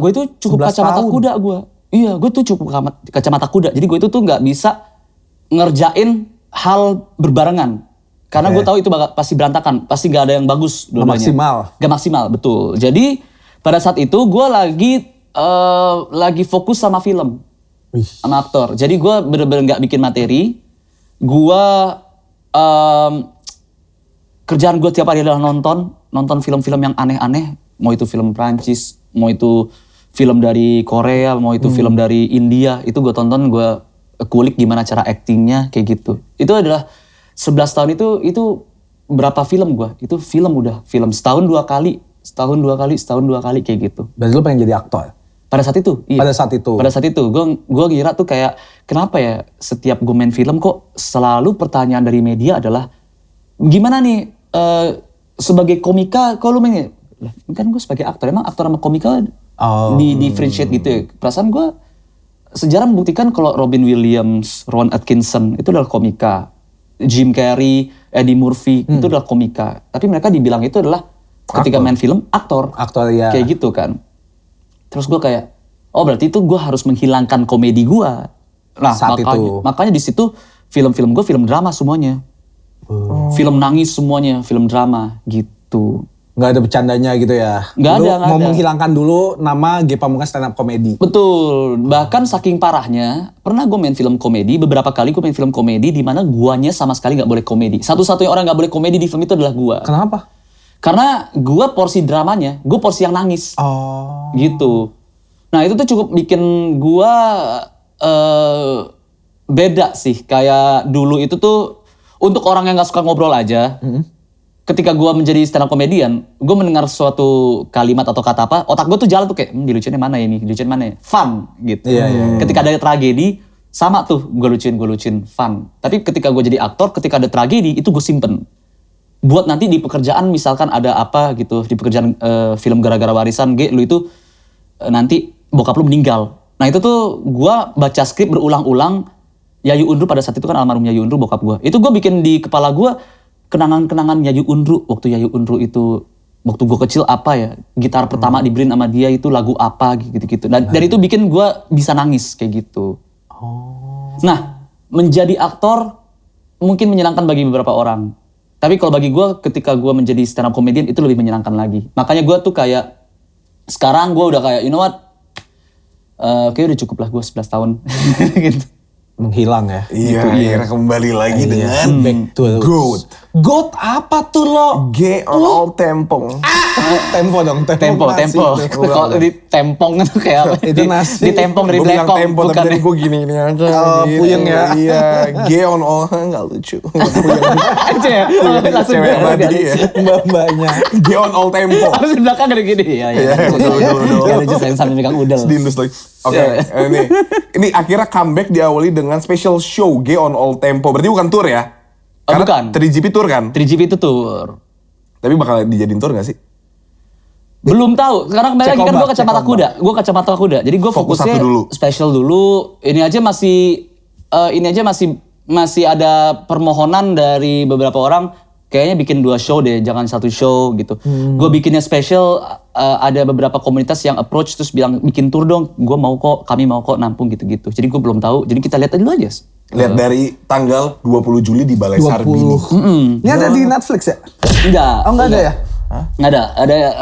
itu cukup 11 kacamata tahun. kuda gue. Iya, gue tuh cukup kacamata kuda. Jadi gue itu tuh nggak bisa ngerjain hal berbarengan. Karena gue tahu itu pasti berantakan, pasti gak ada yang bagus dua-duanya. maksimal. Gak maksimal, betul. Jadi pada saat itu gue lagi fokus sama film, Wih. sama aktor. Jadi gue bener-bener gak bikin materi. Gue kerjaan gue tiap hari adalah nonton film-film yang aneh-aneh. Mau itu film Prancis, mau itu film dari Korea, mau itu film dari India. Itu gue tonton, gue kulik gimana cara actingnya kayak gitu. Itu adalah 11 tahun itu berapa film gue? Itu film setahun dua kali kayak gitu. Berarti lu pengen jadi aktor? Pada saat itu, iya. Pada saat itu? Pada saat itu, gue ngira tuh kayak kenapa ya setiap gue main film kok selalu pertanyaan dari media adalah gimana nih sebagai komika kok lu main? Lah, kan gue sebagai aktor, emang aktor sama komika di differentiate gitu ya. Perasaan gue sejarah membuktikan kalau Robin Williams, Rowan Atkinson itu adalah komika. Jim Carrey, Eddie Murphy itu adalah komika. Tapi mereka dibilang itu adalah ketika main film aktor. Aktor ya. Kayak gitu kan. Terus gue kayak, oh berarti itu gue harus menghilangkan komedi gue. Nah Saat itu. makanya di situ film-film gue film drama semuanya. Film nangis semuanya, film drama gitu. Nggak ada bercandanya gitu ya? Nggak Lu ada. mau menghilangkan dulu nama gay pamungkas stand up comedy. Betul, bahkan saking parahnya, pernah gue main film komedi, beberapa kali gue main film komedi di mana guanya sama sekali nggak boleh komedi. Satu-satunya orang nggak boleh komedi di film itu adalah gua. Kenapa? Karena gua porsi dramanya, gue porsi yang nangis. Oh. Gitu. Nah itu tuh cukup bikin gua beda sih. Kayak dulu itu tuh, untuk orang yang gak suka ngobrol aja, ketika gue menjadi stand up comedian, gue mendengar suatu kalimat atau kata apa, otak gue tuh jalan tuh kayak, dilucuinnya mana ini, dilucuin mana ya? Fun gitu. Ketika ada tragedi, sama tuh gue lucuin, fun. Tapi ketika gue jadi aktor, ketika ada tragedi, itu gue simpen. Buat nanti di pekerjaan misalkan ada apa gitu, di pekerjaan film gara-gara warisan, lu itu nanti bokap lu meninggal. Nah itu tuh gue baca skrip berulang-ulang, Yayu Undru pada saat itu kan almarhum Yayu Undru bokap gue. Itu gue bikin di kepala gue, kenangan-kenangan Yayu Undru, waktu Yayu Undru itu, waktu gue kecil apa ya, gitar pertama dibeliin sama dia itu lagu apa gitu-gitu. Dan dari itu bikin gue bisa nangis kayak gitu. Nah, menjadi aktor mungkin menyenangkan bagi beberapa orang. Tapi kalau bagi gue ketika gue menjadi stand up comedian itu lebih menyenangkan lagi. Makanya gue tuh kayak, sekarang gue udah kayak, you know what, kayaknya udah cukup lah gue 11 tahun gitu. Menghilang ya? Iya, akhirnya kembali lagi dengan Back to the roots. GOAT. GOAT apa tuh lo? G on all tempong. Tempo dong, Tempo. Kalau di tempong itu kayak apa? Itu nasi. Di tempong dari Gue bilang belakang. tempo, tapi bukan dari gue gini aja. Oh, gini. puyeng ya. Iya, G on all, nggak lucu. Itu ya. Langsung Cewek bilang, abadi ya. Mbak-mbaknya. G on all tempo. Harus di belakang ada gini. Iya. Udel. Gak lucu saya sambil megang udel. Sedindus lagi. Oke, ini akhirnya comeback diawali dengan special show G on all tempo. Berarti bukan tour ya? Oh, bukan. 3GP tour kan? 3GP itu tour. Tapi bakal dijadiin tour gak sih? Belum tahu. Sekarang kembali lagi kan ombak, gue kacamata cek kuda. Gue kacamata kuda. Jadi gue Fokus fokusnya satu dulu. special dulu. Ini aja masih ada permohonan dari beberapa orang. Kayaknya bikin 2 show deh, jangan 1 show gitu. Gue bikinnya special. Ada beberapa komunitas yang approach terus bilang bikin tour dong. Gue mau kok, kami mau kok nampung gitu-gitu. Jadi gue belum tahu. Jadi kita lihat aja dulu aja. Lihat dari tanggal 20 Juli di Balai Sarbini. 20. Ini ada di Netflix ya? Enggak. Oh enggak ada ya? Nggak ada.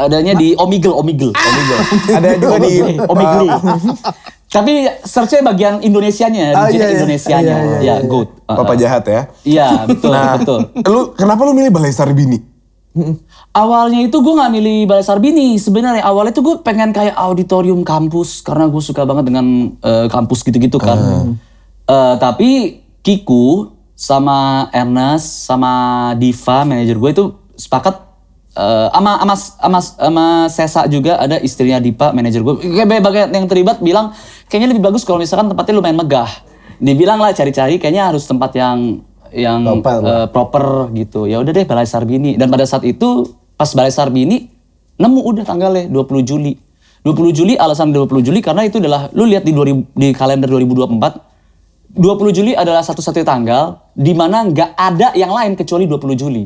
Adanya di Omegle. Ada juga di Omegle. Tapi search-nya bagian Indonesianya, Ah, region iya, iya. Indonesianya. Iya, iya, Ya, iya. goat. Papa Jahat ya. Iya, betul, betul. Kenapa lu milih Balai Sarbini? Awalnya itu gue nggak milih Balai Sarbini. Sebenarnya awalnya itu gue pengen kayak auditorium kampus karena gue suka banget dengan kampus gitu-gitu kan. Tapi Kiku sama Ernest sama Diva manajer gue itu sepakat sama Sesa juga ada istrinya Dipa manajer gue. Kayak banyak yang terlibat bilang kayaknya lebih bagus kalau misalkan tempatnya lumayan megah. Dibilang lah cari-cari kayaknya harus tempat yang proper gitu. Ya udah deh Balai Sarbini. Dan pada saat itu pas Balai Sarbini nemu udah tanggalnya 20 Juli. 20 Juli alasan 20 Juli karena itu adalah lu lihat di kalender 2024 20 Juli adalah satu-satunya tanggal di mana nggak ada yang lain kecuali 20 Juli.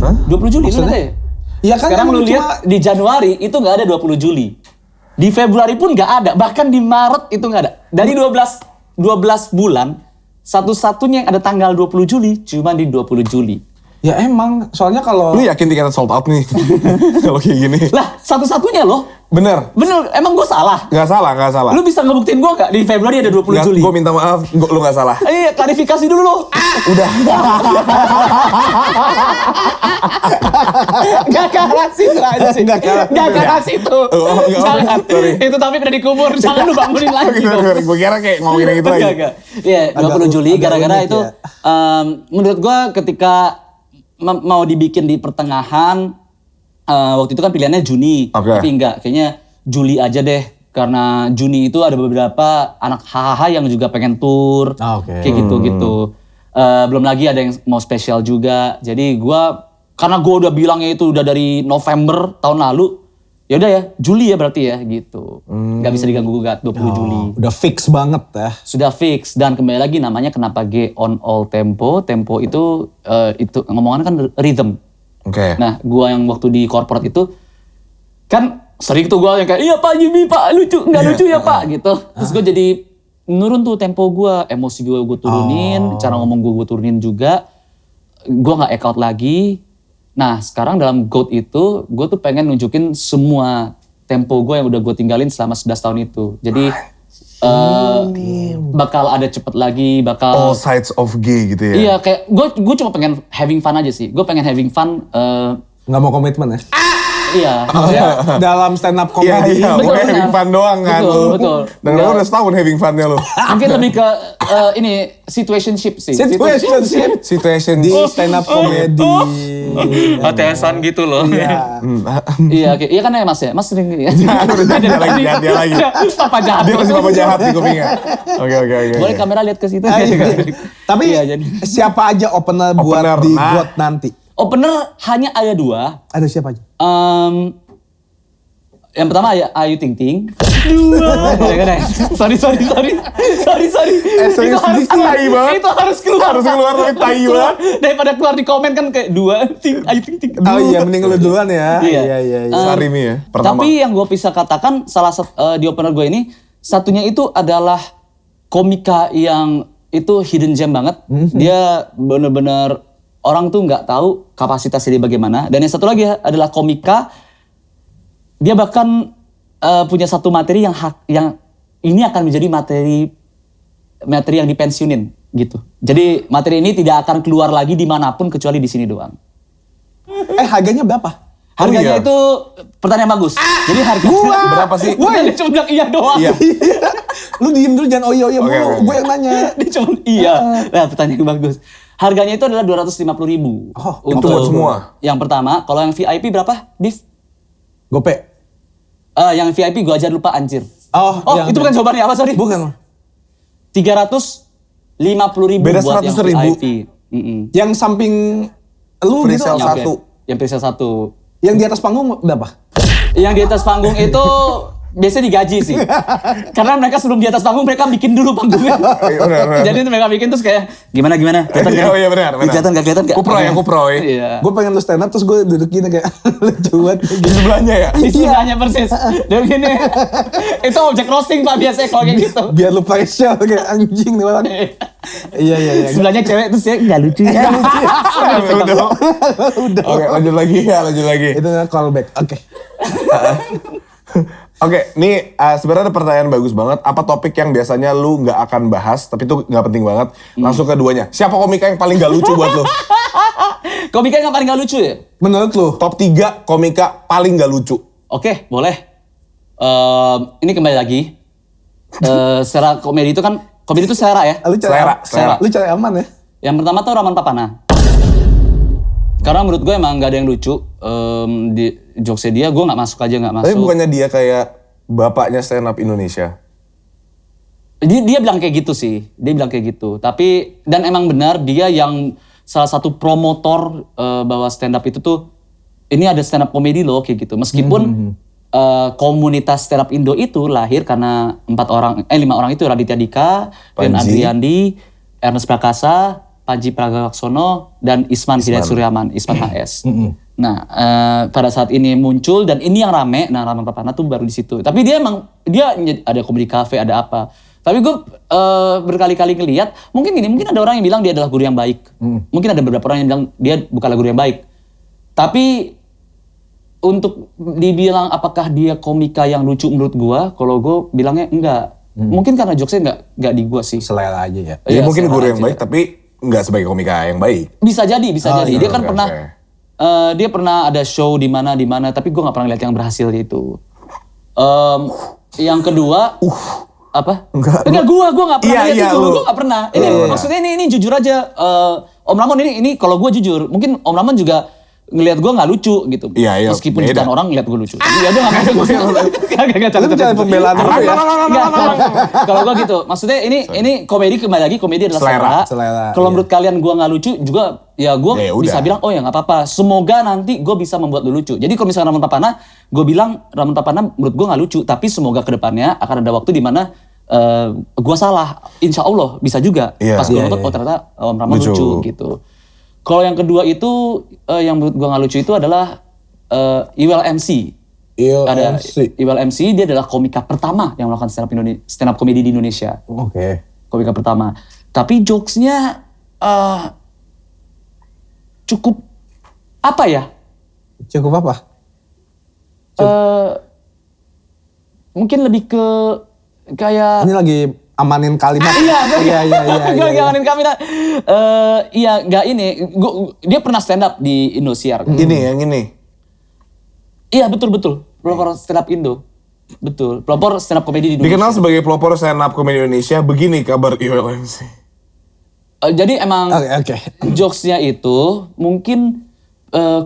20 Juli lu lihat ya? Iya kan Sekarang emang lu lihat di Januari itu nggak ada 20 Juli. Di Februari pun nggak ada, bahkan di Maret itu nggak ada. Dari 12 bulan, satu-satunya yang ada tanggal 20 Juli cuma di 20 Juli. Ya emang, soalnya kalau Lu yakin tiketnya sold out nih? Kalau kayak gini. Lah, satu-satunya loh. Bener. Bener, emang gue salah? Nggak salah. Lu bisa ngebuktiin gue nggak di Februari ada 20 Juli? Gue minta maaf, lu nggak salah. Iya, klarifikasi dulu lo. Udah. Gak ke arah situ aja sih. Gak ke arah situ. Jangan. Itu topik udah dikubur. Jangan lu bangunin lagi dong. Gue kira kayak ngomongin yang itu lagi. Enggak. Iya, 20 Juli gara-gara itu menurut gua ketika mau dibikin di pertengahan waktu itu kan pilihannya Juni. Oke. Tapi enggak, kayaknya Juli aja deh. Karena Juni itu ada beberapa anak hahaha yang juga pengen tour. Oke. Kayak gitu-gitu. Belum lagi ada yang mau spesial juga. Jadi karena gua udah bilangnya itu udah dari November tahun lalu. Ya udah ya, Juli ya berarti ya gitu. Nggak bisa diganggu gugat 20 Juli. udah fix banget ya. Sudah fix dan kembali lagi namanya kenapa G on all tempo. Tempo itu ngomongan kan rhythm. Oke. Nah, gua yang waktu di corporate itu kan sering tuh gua yang kayak iya Pak Jimmy Pak lucu nggak lucu ya Pak gitu. Terus gua jadi nurun tuh tempo gua, emosi gua turunin, cara ngomong gua turunin juga. Gua nggak act out lagi. Nah, sekarang dalam GOAT itu, gue tuh pengen nunjukin semua tempo gue yang udah gue tinggalin selama 11 tahun itu. Jadi, bakal ada cepet lagi, All sides of G gitu ya. Iya, kayak gue cuma pengen having fun aja sih. Gue pengen having fun, Nggak mau komitmen ya? iya. Maksudnya dalam stand up comedy. Iya, Betul, pokoknya benar. having fun doang kan Betul, lu. betul. Dan lu udah setahun having funnya lu. Mungkin lebih ke ini situationship sih. Situation Di stand up comedy. Atesan gitu loh. Iya. Iya, iya kan ya Mas ya? Mas sering ya. Dia lagi. Papa jahat. Dia masih papa jahat di kupingnya. Oke. Boleh kamera lihat ke situ. Tapi Iya, jadi. siapa aja opener buat Opener, di nah. GOAT nanti? Opener hanya ada 2. Ada siapa aja? Yang pertama ya Ayu Ting Ting. Sorry. serius, Itu harus dikit tai banget. Itu harus keluar. Harus keluar tapi tai banget. Daripada keluar di komen kan kayak 2 Ayu Ting Ting. Oh iya, mending lu duluan ya. Iya. Sarimi ya. Pertama. Tapi yang gue bisa katakan salah satu di opener gue ini satunya itu adalah komika yang itu hidden gem banget. Dia bener-bener orang tuh nggak tahu kapasitasnya dia bagaimana. Dan yang satu lagi adalah komika. Dia bahkan punya satu materi yang ini akan menjadi materi yang dipensiunin gitu. Jadi materi ini tidak akan keluar lagi dimanapun kecuali di sini doang. Harganya berapa? Harganya iya. itu pertanyaan bagus. Jadi harganya berapa sih? Dia cuma bilang iya doang. Iya. Lu diem dulu jangan oh iya Oke, mulu. oke. Gue yang nanya. Dia cuma iya. Nah, pertanyaan bagus. Harganya itu adalah 250.000. Oh, itu buat semua? Yang pertama, kalau yang VIP berapa? Div? Gope. Yang VIP gua aja lupa anjir. Oh, itu bukan jawabannya apa sorry? Bukan. 350.000 Beda buat yang 100.000. VIP. Yang samping lu gitu. Presale Yang satu. Yang presale 1. Yang di atas panggung berapa? Yang di atas panggung itu biasanya digaji sih. Karena mereka sebelum di atas panggung mereka bikin dulu panggungnya. Benar. Jadi mereka bikin terus kayak gimana kelihatan nggak? Oh iya benar. Kelihatan nggak? Kupro ya. Iya. Gue pengen lu stand up terus gue duduk gini kayak lucu banget. Di sebelahnya ya. Di sebelahnya persis. Dan gini. Itu objek roasting Pak biasanya kalau kayak gitu. Biar lu pressure kayak anjing nih orang. Iya. Sebelahnya cewek terus ya nggak lucu ya. Udah. Oke, lanjut lagi. Itu namanya callback. Oke. Oke, nih sebenarnya ada pertanyaan bagus banget. Apa topik yang biasanya lu nggak akan bahas, tapi itu nggak penting banget. Langsung ke duanya. Siapa komika yang paling nggak lucu buat lu? Komika yang paling nggak lucu ya? Menurut lu? Top 3 komika paling nggak lucu. Oke, boleh. Ini kembali lagi. Secara komedi itu kan, komedi itu selera ya. Lu Selera. Lu cari aman ya? Yang pertama tuh Rahman Papana. Karena menurut gue emang gak ada yang lucu. Di jokesnya dia, gue gak masuk. Tapi bukannya dia kayak bapaknya stand up Indonesia? Dia bilang kayak gitu sih. Dia bilang kayak gitu. Tapi, dan emang benar dia yang salah satu promotor bahwa stand up itu tuh, ini ada stand up komedi loh kayak gitu. Meskipun komunitas stand up Indo itu lahir karena 5 orang itu Raditya Dika, Dan Adriandi, Ernest Prakasa, Panji Pragiwaksono, dan Isman Hidayat Suryaman, Isman HS. Nah, pada saat ini muncul dan ini yang rame, nah Rahman Papana tuh baru di situ. Tapi dia ada komedi cafe, ada apa. Tapi gue berkali-kali ngeliat, mungkin ada orang yang bilang dia adalah guru yang baik. Mungkin ada beberapa orang yang bilang dia bukanlah guru yang baik. Tapi untuk dibilang apakah dia komika yang lucu menurut gue, kalau gue bilangnya enggak. Mungkin karena jokesnya enggak di gue sih. Selera aja ya. Iya, mungkin guru yang baik, tapi nggak sebagai komika yang baik. Bisa jadi. Dia kan oke. dia pernah ada show di mana, tapi gue nggak pernah lihat yang berhasil itu. Yang kedua, apa? Enggak, gue nggak pernah lihat itu. Gue nggak pernah. Maksudnya ini jujur aja, Om Ramon ini kalau gue jujur, mungkin Om Ramon juga ngelihat gue nggak lucu gitu. Iya, meskipun beda. jutaan orang ngelihat gue lucu. Iya, dia nggak masuk. Lu cari pembelaan dulu ya. Kalau gue gitu, maksudnya ini komedi kembali lagi, komedi adalah Selera, Kalau iya. menurut kalian gue nggak lucu juga, ya gue bisa bilang, oh ya nggak apa-apa. Semoga nanti gue bisa membuat lu lucu. Jadi kalau misalnya Rahman Papana, gue bilang Rahman Papana menurut gue nggak lucu, tapi semoga kedepannya akan ada waktu di mana gue salah. Insya Allah bisa juga. Pas gue nonton, oh ternyata Om Rahman lucu gitu. Kalau yang kedua itu, yang menurut gue nggak lucu itu adalah Iwel MC. Iwel MC, dia adalah komika pertama yang melakukan stand up comedy di Indonesia. Oke. Komika pertama. Tapi jokesnya cukup apa ya? Cukup apa? Mungkin lebih ke kayak... Ini lagi amanin kalimat. Iya. Lagi amanin kalimat. Iya, nggak ini. Dia pernah stand up di Indosiar. Yang ini. Iya, betul. Pelopor stand up Indo. Betul. Pelopor stand up comedy di Indonesia. Dikenal sebagai pelopor stand up komedi Indonesia. Begini kabar IWLMC. Jadi emang Oke. jokesnya itu mungkin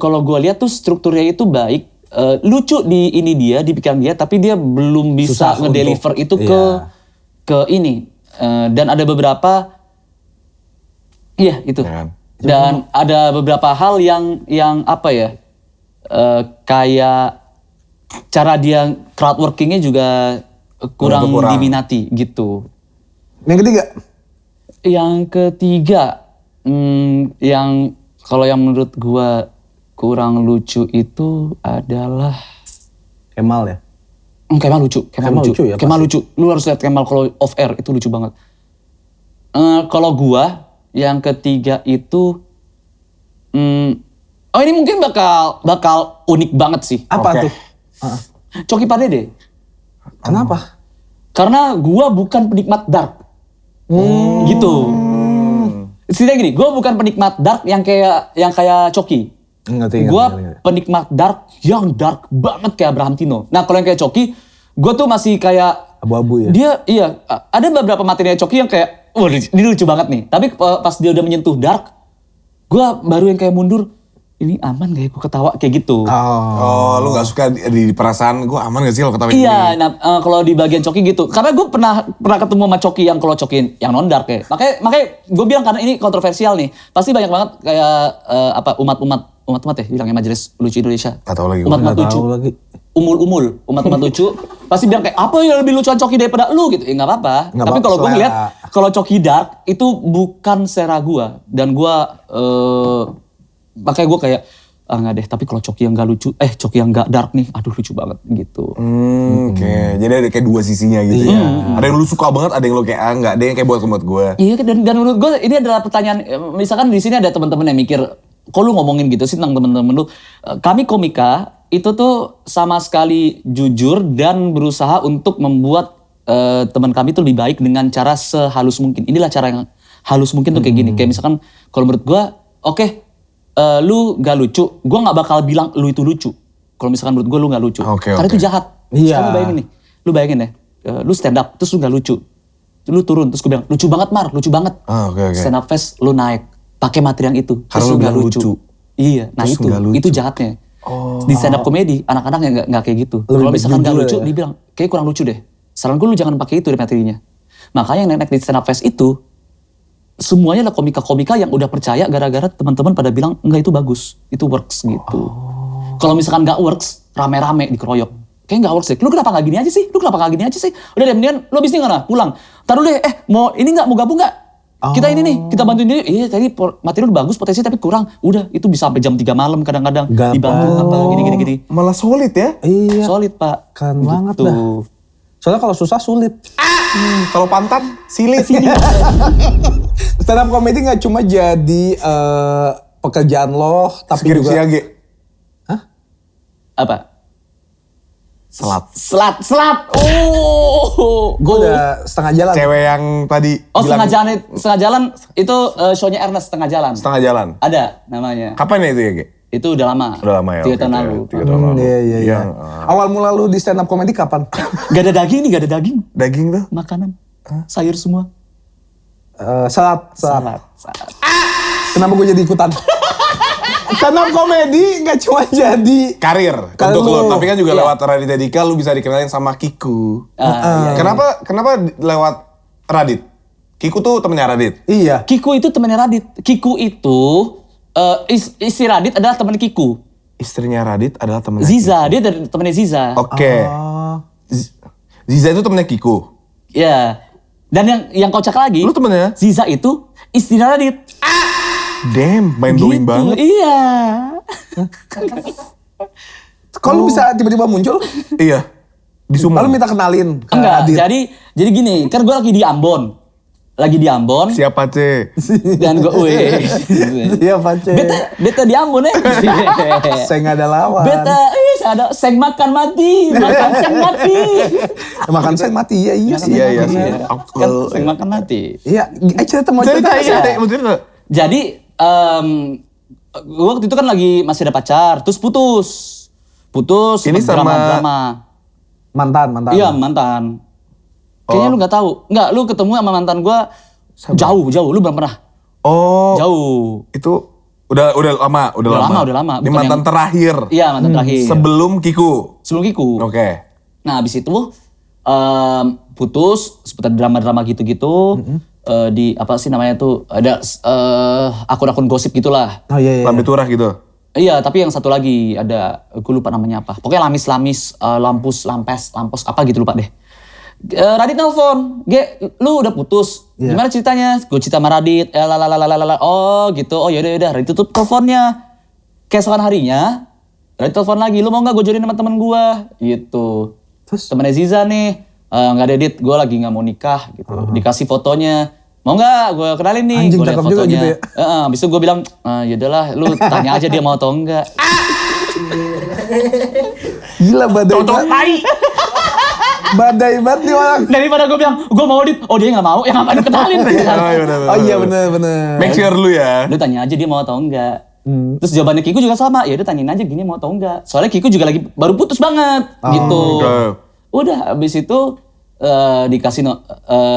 kalau gue lihat tuh strukturnya itu baik. Lucu di pikiran dia, tapi dia belum bisa Susah ngedeliver untuk- itu ke ini. Dan ada beberapa, iya itu. Dan ada beberapa hal yang apa ya, kayak cara dia crowd workingnya juga kurang diminati gitu. Yang ketiga? Yang ketiga, yang kalau yang menurut gua kurang lucu itu adalah Kemal ya? Kemal lucu. Ya, Kemal lucu. Lu harus lihat Kemal kalau off air itu lucu banget. Kalau gua yang ketiga itu, ini mungkin bakal unik banget sih. Apa tuh? Coki Pardede. Kenapa? Karena gua bukan penikmat dark. Gitu. Setidaknya gini, gua bukan penikmat dark yang kayak Coki. Ngerti. Gua penikmat dark yang dark banget kayak Abraham Tino. Nah kalau yang kayak Coki, gua tuh masih kayak abu-abu ya? Dia ada beberapa materi Coki yang kayak, wah ini lucu banget nih. Tapi pas dia udah menyentuh dark, gua baru yang kayak mundur. Ini aman gak ya gue ketawa kayak gitu. Oh, lu gak suka di perasaan gue aman gak sih kalau ketawa ini? Iya, nah kalau di bagian Coki gitu. Karena gue pernah ketemu sama Coki yang kalau Coki yang non dark ya. Makanya gue bilang karena ini kontroversial nih. Pasti banyak banget kayak umat-umat umat-umat ya bilangnya Majelis Lucu Indonesia. Gak tau lagi. Umat-umat Nggak lucu. tahu lagi. Umul-umul, umat-umat lucu. Pasti bilang kayak, apa yang lebih lucuan Coki daripada lu gitu. Ya nggak apa-apa. Nggak Tapi apa-apa, kalau gue selera. ngeliat, kalau Coki Dark itu bukan selera gue. Dan gue, makanya gue kayak, nggak deh. Tapi kalau Coki yang nggak lucu, Coki yang nggak dark nih, aduh lucu banget gitu. Oke, jadi ada kayak dua sisinya gitu ya. Ada yang lu suka banget, ada yang lu kayak enggak, ada yang kayak buat gue. Iya dan menurut gue ini adalah pertanyaan, misalkan di sini ada teman-teman yang mikir, kok lu ngomongin gitu sih tentang teman-teman lu. Kami komika itu tuh sama sekali jujur dan berusaha untuk membuat teman kami itu lebih baik dengan cara sehalus mungkin. Inilah cara yang halus mungkin tuh kayak gini. Kayak misalkan kalau menurut gue, oke, lu gak lucu, gue gak bakal bilang lu itu lucu. Kalau misalkan menurut gue lu gak lucu. Oke, Karena oke. itu jahat. Iya. Sekarang lu bayangin ya, lu stand up terus lu gak lucu. Lu turun terus gue bilang, lucu banget Mar, lucu banget. Oke. Stand up fest lu naik, pakai materi yang itu. Karena terus lu nggak bilang lucu. Iya, nah Terus itu nggak lucu. jahatnya. Di stand up comedy, anak-anak yang nggak kayak gitu. Lebih Kalau misalkan nggak jujur lucu, ya. dia bilang, kayak kurang lucu deh. Saran gue lu jangan pakai itu di materinya. Makanya yang naik di stand up fest itu, semuanya adalah komika-komika yang udah percaya gara-gara teman-teman pada bilang, enggak itu bagus, itu works gitu. Kalau misalkan nggak works, rame-rame dikeroyok. Kayak nggak works deh. Lu kenapa nggak gini aja sih? Lu kenapa nggak gini aja sih? Udah deh, mendingan lu abis ini nggak pulang. Taruh deh, mau ini nggak, mau gabung nggak? Kita ini nih, kita bantuin dia. Iya tadi materi udah bagus, potensi tapi kurang. Udah, itu bisa sampai jam 3 malam kadang-kadang. Gampang. Dibantu apa, gini-gini. Malah solid ya. Iya. Solid pak. Keren banget Gitu. dah. Soalnya kalau susah sulit. Kalau pantat, silit. Stand up comedy nggak cuma jadi pekerjaan lo, tapi Skripsi juga AG. Apa? Selat. Selat. Oh. gue udah setengah jalan. Cewek yang tadi Oh, bilang setengah jalan itu show-nya Ernest setengah jalan. setengah jalan. Ada namanya. Kapan ya itu ya, Ge? Itu udah lama. Udah lama ya. 3 oke, tahun oke. lalu. 3 tahun lalu. Iya. Awal mula lu di stand up comedy kapan? Gak ada daging nih, gak ada daging. Daging tuh. Makanan. Sayur semua. Salat. Salat. Kenapa gue jadi ikutan? Stand up comedy nggak cuma jadi Karir Karir untuk lo, lu. tapi kan juga Iya. lewat Raditya Dika lu bisa dikenalin sama Kiku. Iya. Kenapa lewat Radit? Kiku tuh temennya Radit. iya. Kiku itu temannya Radit. Kiku itu istri Radit adalah teman Kiku. Istrinya Radit adalah temennya Ziza, dia dari temannya Ziza. Oke. Ziza itu temennya Kiku. Ya. Dan yang kocak lagi, Lu temennya? Ziza itu istri Radit. Damn, mind blowing Gitu, banget. Iya. Kok lu bisa tiba-tiba muncul? Iya. Di Lalu Sumbang. minta kenalin ke Enggak, Adit. jadi gini, kan gue lagi di Ambon. Siapa, C? Dan gue, Iya Pace. beta di Ambon ya. Saya nggak ada lawan. Beta, ada seng makan mati, makan seng mati. Makan saya mati, iya sih. Iya, iya sih. Iya. Kan seng makan mati. Iya, cerita mau cerita. Mau cerita. Jadi, gue waktu itu kan lagi masih ada pacar, terus putus. Ini sama- drama-drama. Mantan. Iya, mantan. Kayaknya lu gak tahu. Enggak, lu ketemu sama mantan gue jauh. Lu belum pernah. Oh, Jauh. itu udah lama. Udah lama. Ini Bukan mantan yang- terakhir. Iya, mantan terakhir. Sebelum Kiku. Sebelum Kiku. Oke. Nah, abis itu putus seputar drama-drama gitu-gitu. Di apa sih namanya tuh, ada akun-akun gosip gitulah. Oh iya. Lambe turah gitu. Iya, tapi yang satu lagi ada, gue lupa namanya apa. Pokoknya lamis-lampos, lampos apa gitu lupa deh. Radit nelfon, lu udah putus. Iya. Gimana ceritanya? Gue cerita sama Radit, oh gitu, oh yaudah, Radit tutup teleponnya. Keesokan harinya, Radit telepon lagi, lu mau gak gue jodohin sama temen gue? Gitu. Terus? Temennya Ziza nih, gak ada Dit, gue lagi gak mau nikah gitu. Dikasih fotonya, mau gak gue kenalin nih, Anjing, gue liat cakep juga fotonya. gitu ya? Abis itu gue bilang, yaudahlah lu tanya aja dia mau atau enggak. Gila badai banget. Badai banget nih orang. Daripada gue bilang, gue mau Dit, oh dia gak mau, ya ngapain lu kenalin. Oh iya bener. Make sure lu ya. Lu tanya aja dia mau atau enggak. Terus jawabannya Kiku juga sama, ya udah tanyain aja gini mau atau enggak. Soalnya Kiku juga lagi baru putus banget gitu. oke. Udah abis itu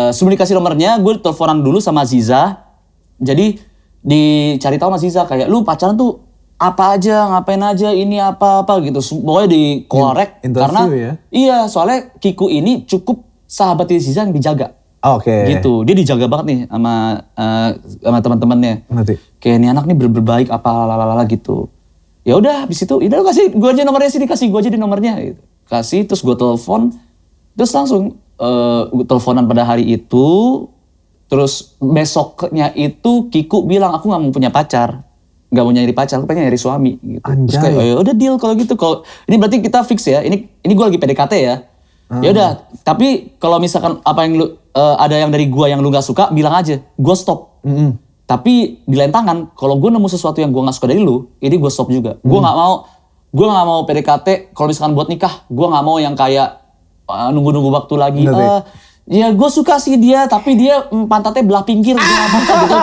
sebelum dikasih nomornya gue teleponan dulu sama Ziza. Jadi dicari tahu sama Ziza kayak lu pacaran tuh apa aja, ngapain aja, ini apa-apa gitu. Pokoknya dikorek Interview karena ya? iya soalnya Kiku ini cukup sahabatnya Ziza yang dijaga. Oke. Gitu, dia dijaga banget nih sama teman-temannya. Ngerti. Kayak ini anak nih berbaik apa lalala gitu. Ya udah, habis itu, udah kasih gue aja nomornya sini, kasih gue aja di nomornya. Gitu. Kasih, terus gue telepon, terus langsung gue teleponan pada hari itu. Terus besoknya itu Kiku bilang aku nggak mau punya pacar, nggak mau nyari pacar, aku pengen nyari suami. Gitu. Terus kayak, oh, ya udah deal kalau gitu. Kalau ini berarti kita fix ya. Ini gue lagi PDKT ya. Ya udah. Tapi kalau misalkan apa yang lu ada yang dari gue yang lu nggak suka, bilang aja, gue stop. Tapi di lain tangan, kalau gue nemu sesuatu yang gue nggak suka dari lu, ini gue stop juga. Gue nggak mau PDKT. Kalau misalkan buat nikah, gue nggak mau yang kayak nunggu-nunggu waktu lagi. Ya gue suka sih dia, tapi dia pantatnya belah pinggir gitu.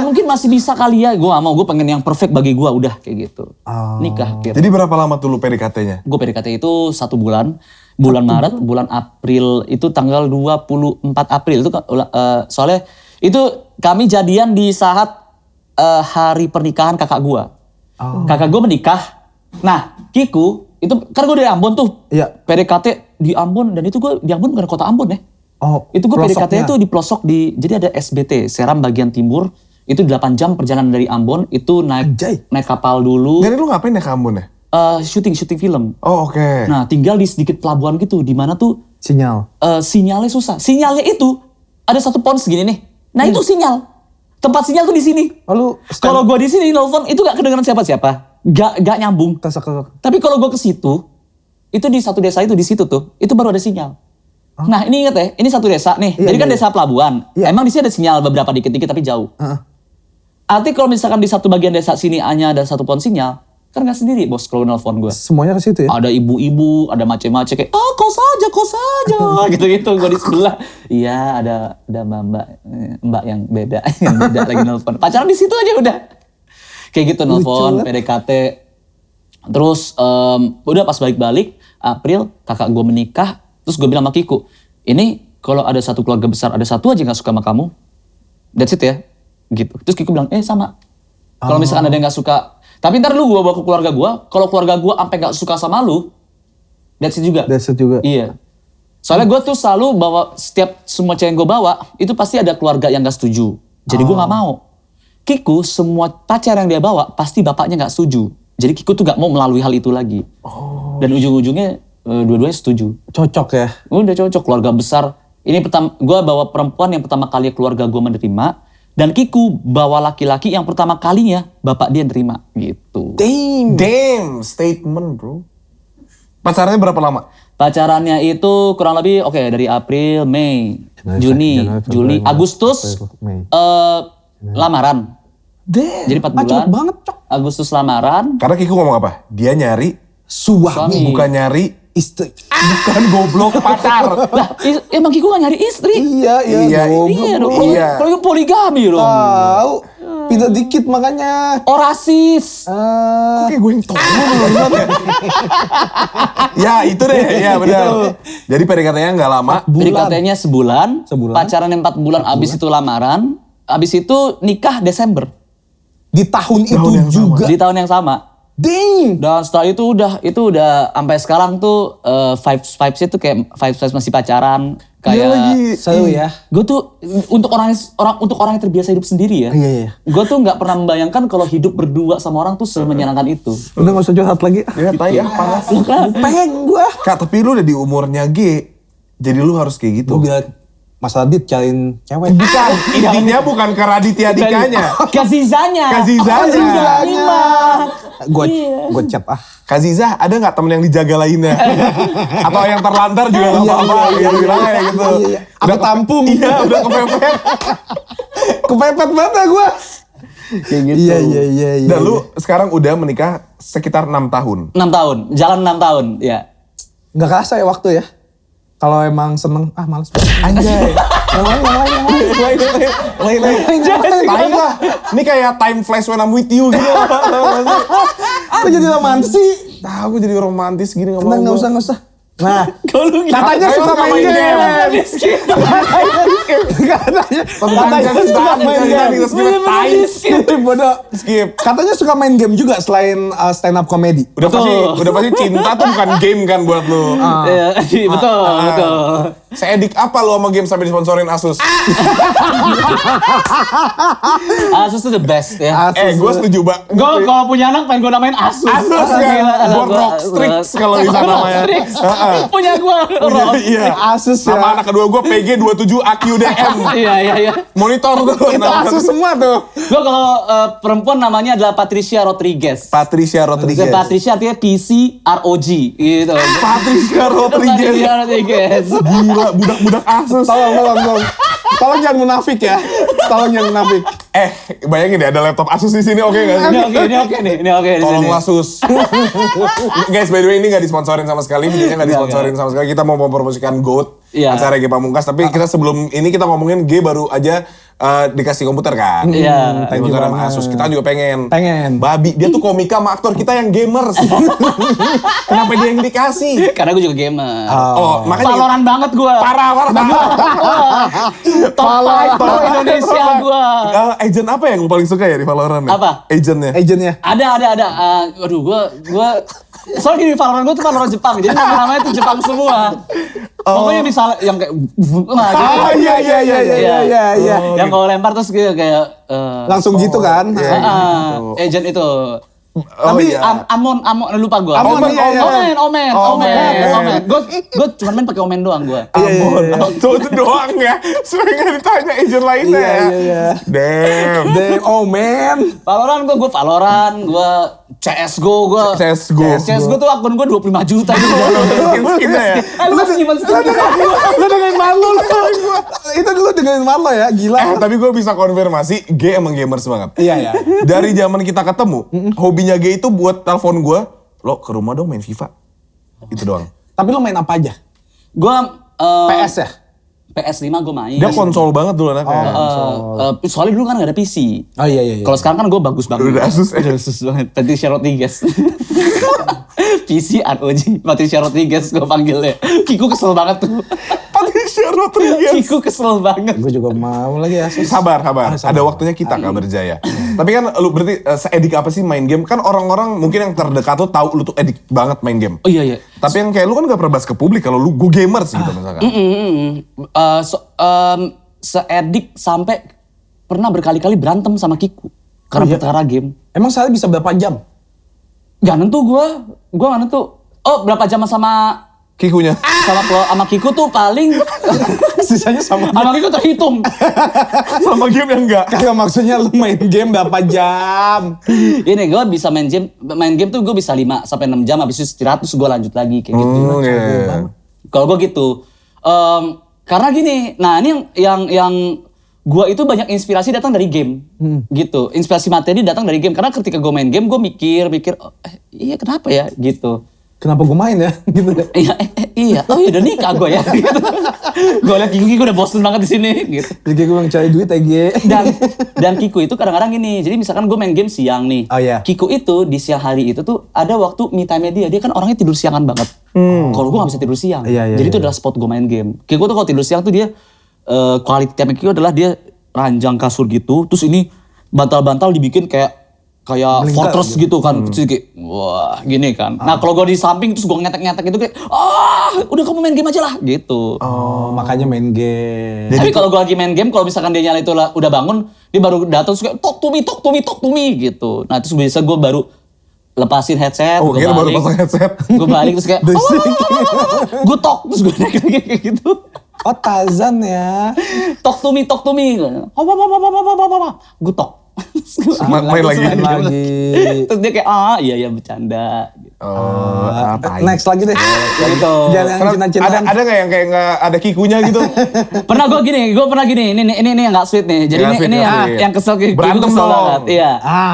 Mungkin masih bisa kali ya. Gue gak mau, gue pengen yang perfect bagi gue, udah kayak gitu. Nikah. Gitu. Jadi berapa lama tuh lu PDKT-nya? Gue PDKT itu 1 bulan. Bulan Maret, bulan April itu tanggal 24 April itu soalnya itu kami jadian di saat hari pernikahan kakak gue. Kakak gue menikah. Nah, Kiku itu kan gue dari Ambon tuh. Iya. PDKT di Ambon dan itu gue di Ambon bukan kota Ambon ya. Oh, itu gue PDKT itu di pelosok jadi ada SBT, Seram bagian timur. Itu 8 jam perjalanan dari Ambon, itu naik kapal dulu. Jadi lu ngapain naik ke Ambon ya? Syuting film. Oh oke. Nah tinggal di sedikit pelabuhan gitu, di mana tuh sinyalnya susah. Sinyalnya itu ada satu pons segini nih. Nah itu sinyal. Tempat sinyal tuh di sini. Kalau gue di sini nelfon itu gak kedengeran siapa-siapa. Gak nyambung. Tapi kalau gue ke situ, itu di satu desa itu di situ tuh, itu baru ada sinyal. Nah ini inget ya, ini satu desa nih. Jadi kan desa pelabuhan. Emang di sini ada sinyal beberapa dikit-dikit tapi jauh. Artinya kalau misalkan di satu bagian desa sini hanya ada satu pohon sinyal, kan nggak sendiri bos kalau nelfon gue. Semuanya ke situ ya? Ada ibu-ibu, ada macem-macem kayak, kau saja, gitu-gitu. Gue di sebelah. Iya ada mbak yang beda lagi nelfon. Pacaran di situ aja udah. Kayak gitu nelfon, PDKT. Terus udah pas balik-balik, April kakak gue menikah. Terus gue bilang sama Kiku, ini kalau ada satu keluarga besar, ada satu aja gak suka sama kamu, that's it ya. Gitu. Terus Kiku bilang, sama. Kalau misalkan ada yang gak suka, tapi ntar lu gue bawa ke keluarga gue, kalau keluarga gue sampai gak suka sama lu, that's it juga. Iya. Soalnya gue tuh selalu bawa, semua cewek yang gue bawa, itu pasti ada keluarga yang gak setuju. Jadi gue gak mau. Kiku, semua pacar yang dia bawa, pasti bapaknya gak setuju. Jadi Kiku tuh gak mau melalui hal itu lagi. Dan ujung-ujungnya, dua-duanya setuju. Cocok ya? Udah cocok, keluarga besar. Ini gue bawa perempuan yang pertama kali keluarga gue menerima. Dan Kiku bawa laki-laki yang pertama kalinya bapak dia nerima gitu. Damn, statement bro. Pacarannya berapa lama? Pacarannya itu kurang lebih dari April, Mei, Juni, Juli, Agustus, lamaran. Damn. Jadi 4 bulan. Cepet banget cok. Agustus lamaran. Karena Kiku ngomong apa? Dia nyari suami. Bukan nyari istri. Bukan goblok pacar. Lah, emang Kiku gak nyari istri? Iya dong. Kalau itu poligami dong. Tahu. Pindah dikit makanya. Rasis. Kok kayak gue yang tolong ya? Ya itu deh, ya benar. Jadi PDKT-nya nggak lama. PDKT-nya sebulan. Pacaran 4 bulan, abis itu lamaran. Abis itu nikah Desember. Di tahun itu juga. Di tahun yang sama. Ding. Dan setelah itu udah sampai sekarang tuh vibes itu kayak vibes masih pacaran kayak seru ya. Gue tuh untuk orang yang terbiasa hidup sendiri ya. Iya. Gue tuh nggak pernah membayangkan kalau hidup berdua sama orang tuh semenyenangkan itu. Udah nggak usah curhat lagi. Ya panas. Pengen gue. Kak, tapi lu udah di umurnya G. Jadi lu harus kayak gitu. Gue bilang Mas Radit cariin cewek. Bukan, intinya bukan ke Raditya Dikanya. Kazizanya. Gue chat Kak Ziza, ada nggak temen yang dijaga lainnya? Atau yang terlantar juga nggak apa-apa. Gitu bilangnya gitu. Udah tampung. Iya, udah kepepet. Kepepet banget gue. Kayak gitu. Iya. Dan lu sekarang udah menikah sekitar 6 tahun. 6 tahun, jalan 6 tahun, ya. Nggak kerasa ya waktu ya. Kalau emang seneng, males. Anjay. Yang lain. Tai lah. Ini kayak time flash when I'm with you gitu. Kok jadi romantis sih? Tahu gue jadi romantis gini nggak mau. Nggak usah. Nah, Kalau katanya suka main game. Katanya suka main game. Bodoh. Skip. Katanya suka main game juga selain stand up comedy. Udah pasti cinta tuh bukan game kan buat lu. Iya, betul. Seedik apa lu sama game sampai disponsorin Asus? Asus tuh the best ya. Gue setuju Bang. Gue kalau punya anak pengen gue namain Asus. Asus kan. Gue Rockstrix kalau bisa namanya. Punya gue. Iya. Asus ya. Sama anak kedua gue PG27 AQDM. Iya. Monitor tuh. Itu Asus semua tuh. Gue kalau perempuan namanya adalah Patricia Rodriguez. Patricia Rodriguez. Patricia artinya PC ROG gitu. Patricia Rodriguez. Patricia Rodriguez. Gila, budak-budak Asus. Tolong jangan munafik ya. Tolong jangan munafik. Bayangin deh ada laptop Asus di sini, oke nggak sih? Ini oke di sini. Tolonglah Sus. Guys, by the way ini nggak disponsorin sama sekali, videonya nggak disponsorin sama sekali. Kita mau mempromosikan GOAT, acara G Pamungkas. Tapi kita sebelum ini kita ngomongin G baru aja dikasih komputer kan. Iya. Komputer sama Asus. Kita juga pengen. Babi. Dia tuh komika sama aktor kita yang gamers. Kenapa dia yang dikasih? Karena gue juga gamer. Oh, makanya Valorant banget gue. parah. Top 5 Indonesia gue. Agent apa yang lu paling suka ya di Valorant? Apa? Agentnya. Ada. Waduh, gue soalnya gini, Valorant gue tuh Valorant Jepang. Jadi namanya tuh Jepang semua. Pokoknya bisa yang kayak Iya. Yang kalau lempar terus kayak Langsung gitu kan. agent itu. Tapi Amon lupa gue. Omen. Gue cuma main pakai Omen doang gue. Tuh itu doang ya. Sering nggak ditanya agent lainnya ya. Iya. Damn. Omen. Valorant gue CSGO gue. CSGO tuh akun gue 25 juta gitu. Skin-skinnya ya. Lu masih gimana sih? Lu dengerin malu lu. Itu dulu dengerin malu ya, gila. Tapi gue bisa konfirmasi, G emang gamers banget. Iya. Dari zaman kita ketemu, hobinya G itu buat telepon gue, lo ke rumah dong main FIFA. Itu doang. Tapi lu main apa aja? Gue PS ya? PS5 gue main. Dia konsol banget dulu anaknya. Soalnya dulu kan gak ada PC. Oh iya. Kalau sekarang kan gue bagus banget. Udah Asus. Asus banget. Patricia Rodriguez. PC ROG. Patricia Rodriguez gue panggilnya. Kiku kesel banget tuh. Patricia Rodriguez. Kiku kesel banget. Gue juga mau lagi ya. Sabar. Ada waktunya kita Kak Berjaya. Tapi kan lu berarti seedik apa sih main game? Kan orang-orang mungkin yang terdekat tuh tahu lu tuh edik banget main game. Oh iya. Tapi yang kayak lu kan gak pernah bahas ke publik kalau lu gue gamers gitu misalkan. Seedik sampai pernah berkali-kali berantem sama Kiku. Karena perkara game. Emang sehari bisa berapa jam? Gak nentu gue gak nentu. Oh berapa jam sama Kikunya. sama Kiku tuh paling Sisanya sama Kiku terhitung. Sama game yang enggak. Kagak maksudnya lu main game berapa jam? Ini gue bisa main game tuh gue bisa 5 sampai 6 jam, habis itu istirahat terus gue lanjut lagi kayak gitu. Kalau gue gitu. Karena gini, nah ini yang gue itu banyak inspirasi datang dari game. Gitu. Inspirasi materi datang dari game. Karena ketika gue main game gue mikir, iya kenapa ya gitu. Kenapa gue main ya? Gitu. Iya. Oh iya udah nikah gue ya. Gitu. Gue liat Kiku udah bosen banget di sini. Gitu. Jadi gue yang cari duit aja. Dan Kiku itu kadang-kadang gini. Jadi misalkan gue main game siang nih. Oh iya. Kiku itu di siang hari itu tuh ada waktu me time dia. Dia kan orangnya tidur siangan banget. Kalau gue gak bisa tidur siang. Iya, Jadi itu adalah spot gue main game. Kiku tuh kalau tidur siang tuh dia quality time Kiku adalah dia ranjang kasur gitu. Terus ini bantal-bantal dibikin kayak fortress gitu kan. Terus kayak wah gini kan. Nah kalau gue di samping terus gue ngetek-ngetek gitu kayak udah kamu main game aja lah gitu. Oh makanya main game. Tapi kalau gue lagi main game, kalau misalkan dia nyala itu udah bangun, dia baru datang terus kayak talk to me gitu. Nah terus biasa gue baru lepasin headset, gue balik. Baru pasang headset. Gue balik terus kayak gue talk terus gue naik lagi kayak gitu. Oh Tarzan ya. Talk to me. Gue talk. Main lagi. Terus dia kayak iya bercanda. Next lagi deh. Gitu. Jangan cinta-cintaan. Ada nggak yang kayak nggak ada Kikunya gitu? Gue pernah gini. Ini yang nggak sweet nih. Jadi ini yang kesel berantem kesel dong. banget. Iya.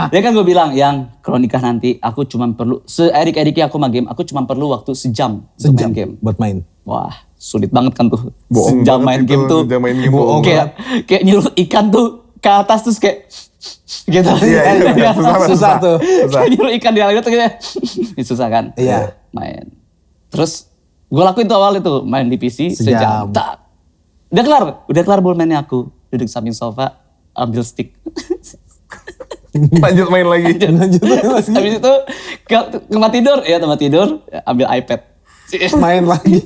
Dia kan gue bilang yang kalau nikah nanti aku cuma perlu seedik-ediknya aku main game, aku cuma perlu waktu sejam untuk main game. Buat main. Wah, sulit banget kan tuh. Bohong sejam banget main itu, game tuh. sejam main game bohong kayak nyuruh ikan tuh ke atas terus kayak gitu. Iya, susah tuh. Kayak nyuruh ikan di air itu kayak susah kan? Iya. Main. Terus gue lakuin tuh awal itu main di PC sejam. Tak. Udah kelar bullman-nya aku. Duduk samping sofa, ambil stick. Lanjut main lagi. Habis itu ke tempat tidur, ambil iPad. Main lagi.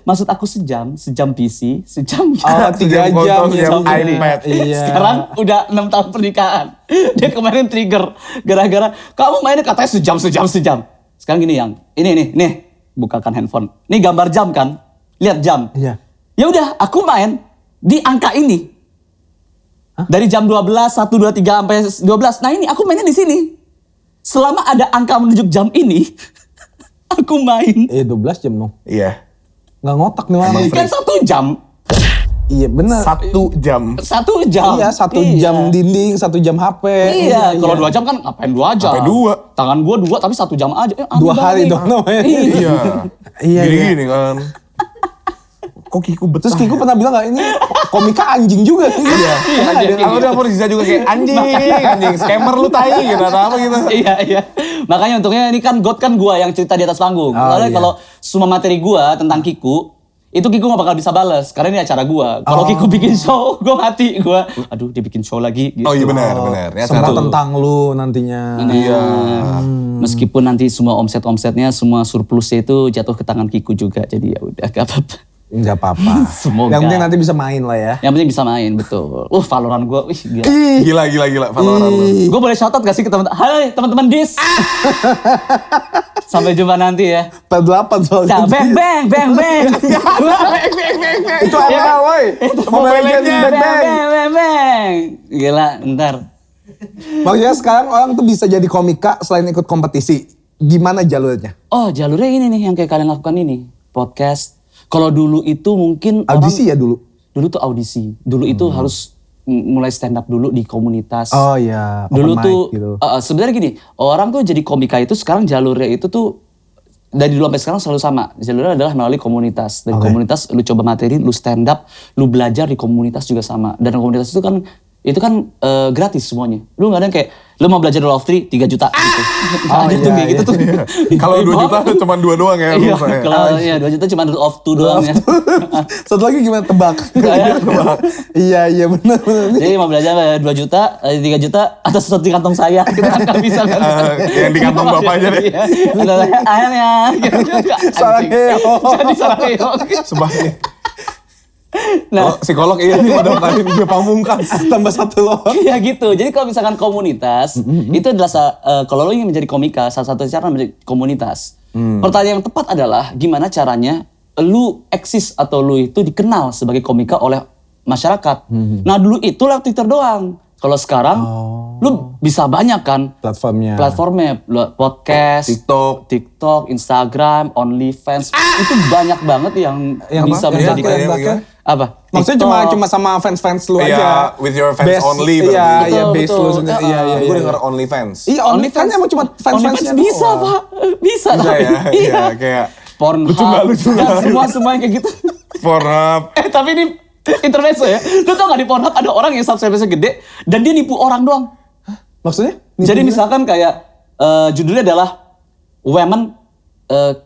Maksud aku sejam PC, sejam. Oh, 3 jam sejam iPad. Iya. Sekarang udah 6 tahun pernikahan. Dia kemarin trigger gara-gara kamu mainnya katanya sejam. Sekarang gini yang, nih, bukakan handphone. Nih gambar jam kan? Lihat jam. Iya. Ya udah, aku main di angka ini. Hah? Dari jam 12, 1, 2, 3 sampai 12. Nah ini aku mainnya di sini. Selama ada angka menunjuk jam ini, aku main. 12 jam dong. Iya. Nggak ngotak nih orang. Kan 1 jam. Iya benar. 1 jam. 1 jam. Iya, 1 jam dinding, 1 jam HP. Iya, kalau 2 jam kan ngapain 2 jam? Sampai 2. Tangan gua 2 tapi 1 jam aja. 2 hari dong namanya. Iya. Iya. Gini-gini kan. Kok Kiku betah? Terus Kiku pernah bilang gak, ini komika anjing juga. Iya. Kalau udah Riza juga kayak anjing, scammer lu tai gitu atau apa gitu. Iya. Makanya untungnya ini kan God kan gua yang cerita di atas panggung. Soalnya kalau semua materi gua tentang Kiku, itu Kiku gak bakal bisa balas karena ini acara gua. Kalau Kiku bikin show, gua mati. Aduh dia bikin show lagi gitu. Oh iya benar. Ya, semua tentang lu nantinya. Iya. Meskipun nanti semua omsetnya, semua surplusnya itu jatuh ke tangan Kiku juga. Jadi ya udah gak apa-apa. Enggak apa-apa. Semoga. Yang penting nanti bisa main lah ya. Yang penting bisa main, betul. Valorant gue, Gila. Valorant lu. Gue boleh shoutout gak sih ke teman-teman? Hai teman-teman Dis. Sampai jumpa nanti ya. P8 soalnya. Bang. Itu ML woy. Mobile Legends Bang. Gila, ntar. Maksudnya sekarang orang tuh bisa jadi komika selain ikut kompetisi. Gimana jalurnya? Oh jalurnya ini nih yang kayak kalian lakukan ini. Podcast. Kalau dulu itu mungkin Audisi ya dulu? Dulu tuh audisi. Dulu itu harus mulai stand up dulu di komunitas. Oh iya, Dulu open tuh mic gitu. Sebenarnya gini, orang tuh jadi komika itu sekarang jalurnya itu tuh dari dulu sampai sekarang selalu sama. Jalurnya adalah melalui komunitas. Dan komunitas lu coba materi, lu stand up, lu belajar di komunitas juga sama. Dan komunitas itu kan gratis semuanya. Lu gak ada yang kayak, lu mau belajar Law of 3 juta gitu. Ada tuh kayak gitu tuh. Kalau 2 juta cuma 2 doang ya. Iya, kalau 2 juta cuma Law of 2 doang ya. Satu lagi gimana? Tebak. Iya benar. Jadi mau belajar 2 juta, 3 juta atas sesuatu di kantong saya. Kita kan gak bisa kan. Yang di kantong bapaknya deh. Ayamnya. Sarang heo. Jadi sarang heo. Sebahnya. Nah, Psikolog iya nih udah kali gue pamungkas. Tambah 1 loh. iya gitu. Jadi kalau misalkan komunitas, itu adalah kalau lo ingin menjadi komika, salah satu cara menjadi komunitas. Pertanyaan yang tepat adalah gimana caranya lu eksis atau lu itu dikenal sebagai komika oleh masyarakat. Nah dulu itu lewat Twitter doang. Kalau sekarang lu bisa banyak kan platformnya, podcast, TikTok, Instagram, OnlyFans. Itu banyak banget yang bisa menjadikan apa? Maksudnya cuma sama fans lu aja. With your fans only. Iya, base lu sendiri. Iya. Gue denger OnlyFans. Iya, OnlyFans emang cuma fans-fansnya bisa, Pak. Bisa ya. Iya, kayak Pornhub. Lucu gak? Semua yang kayak gitu. Pornhub. Tapi ini intermezzo ya. Lu tau gak di Pornhub ada orang yang subscribe-nya gede dan dia nipu orang doang. Maksudnya? Jadi misalkan kayak judulnya adalah Women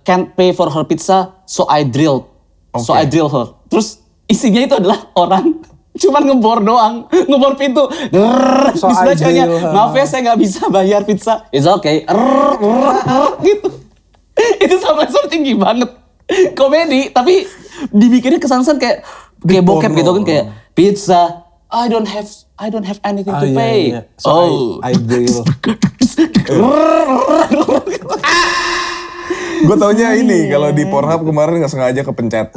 can't pay for her pizza so I drill her. Terus isinya itu adalah orang cuman ngebor doang, ngebor pintu. Di sebelah ceweknya, maaf ya saya nggak bisa bayar pizza. It's okay. Gitu. Itu subscriber tinggi banget. Komedi tapi dibikinnya kesan-kesan kayak bokep gitu kan, kayak pizza. I don't have anything to pay. Iya. So I drill. Gue taunya ini kalau di Pornhub kemarin nggak sengaja kepencet.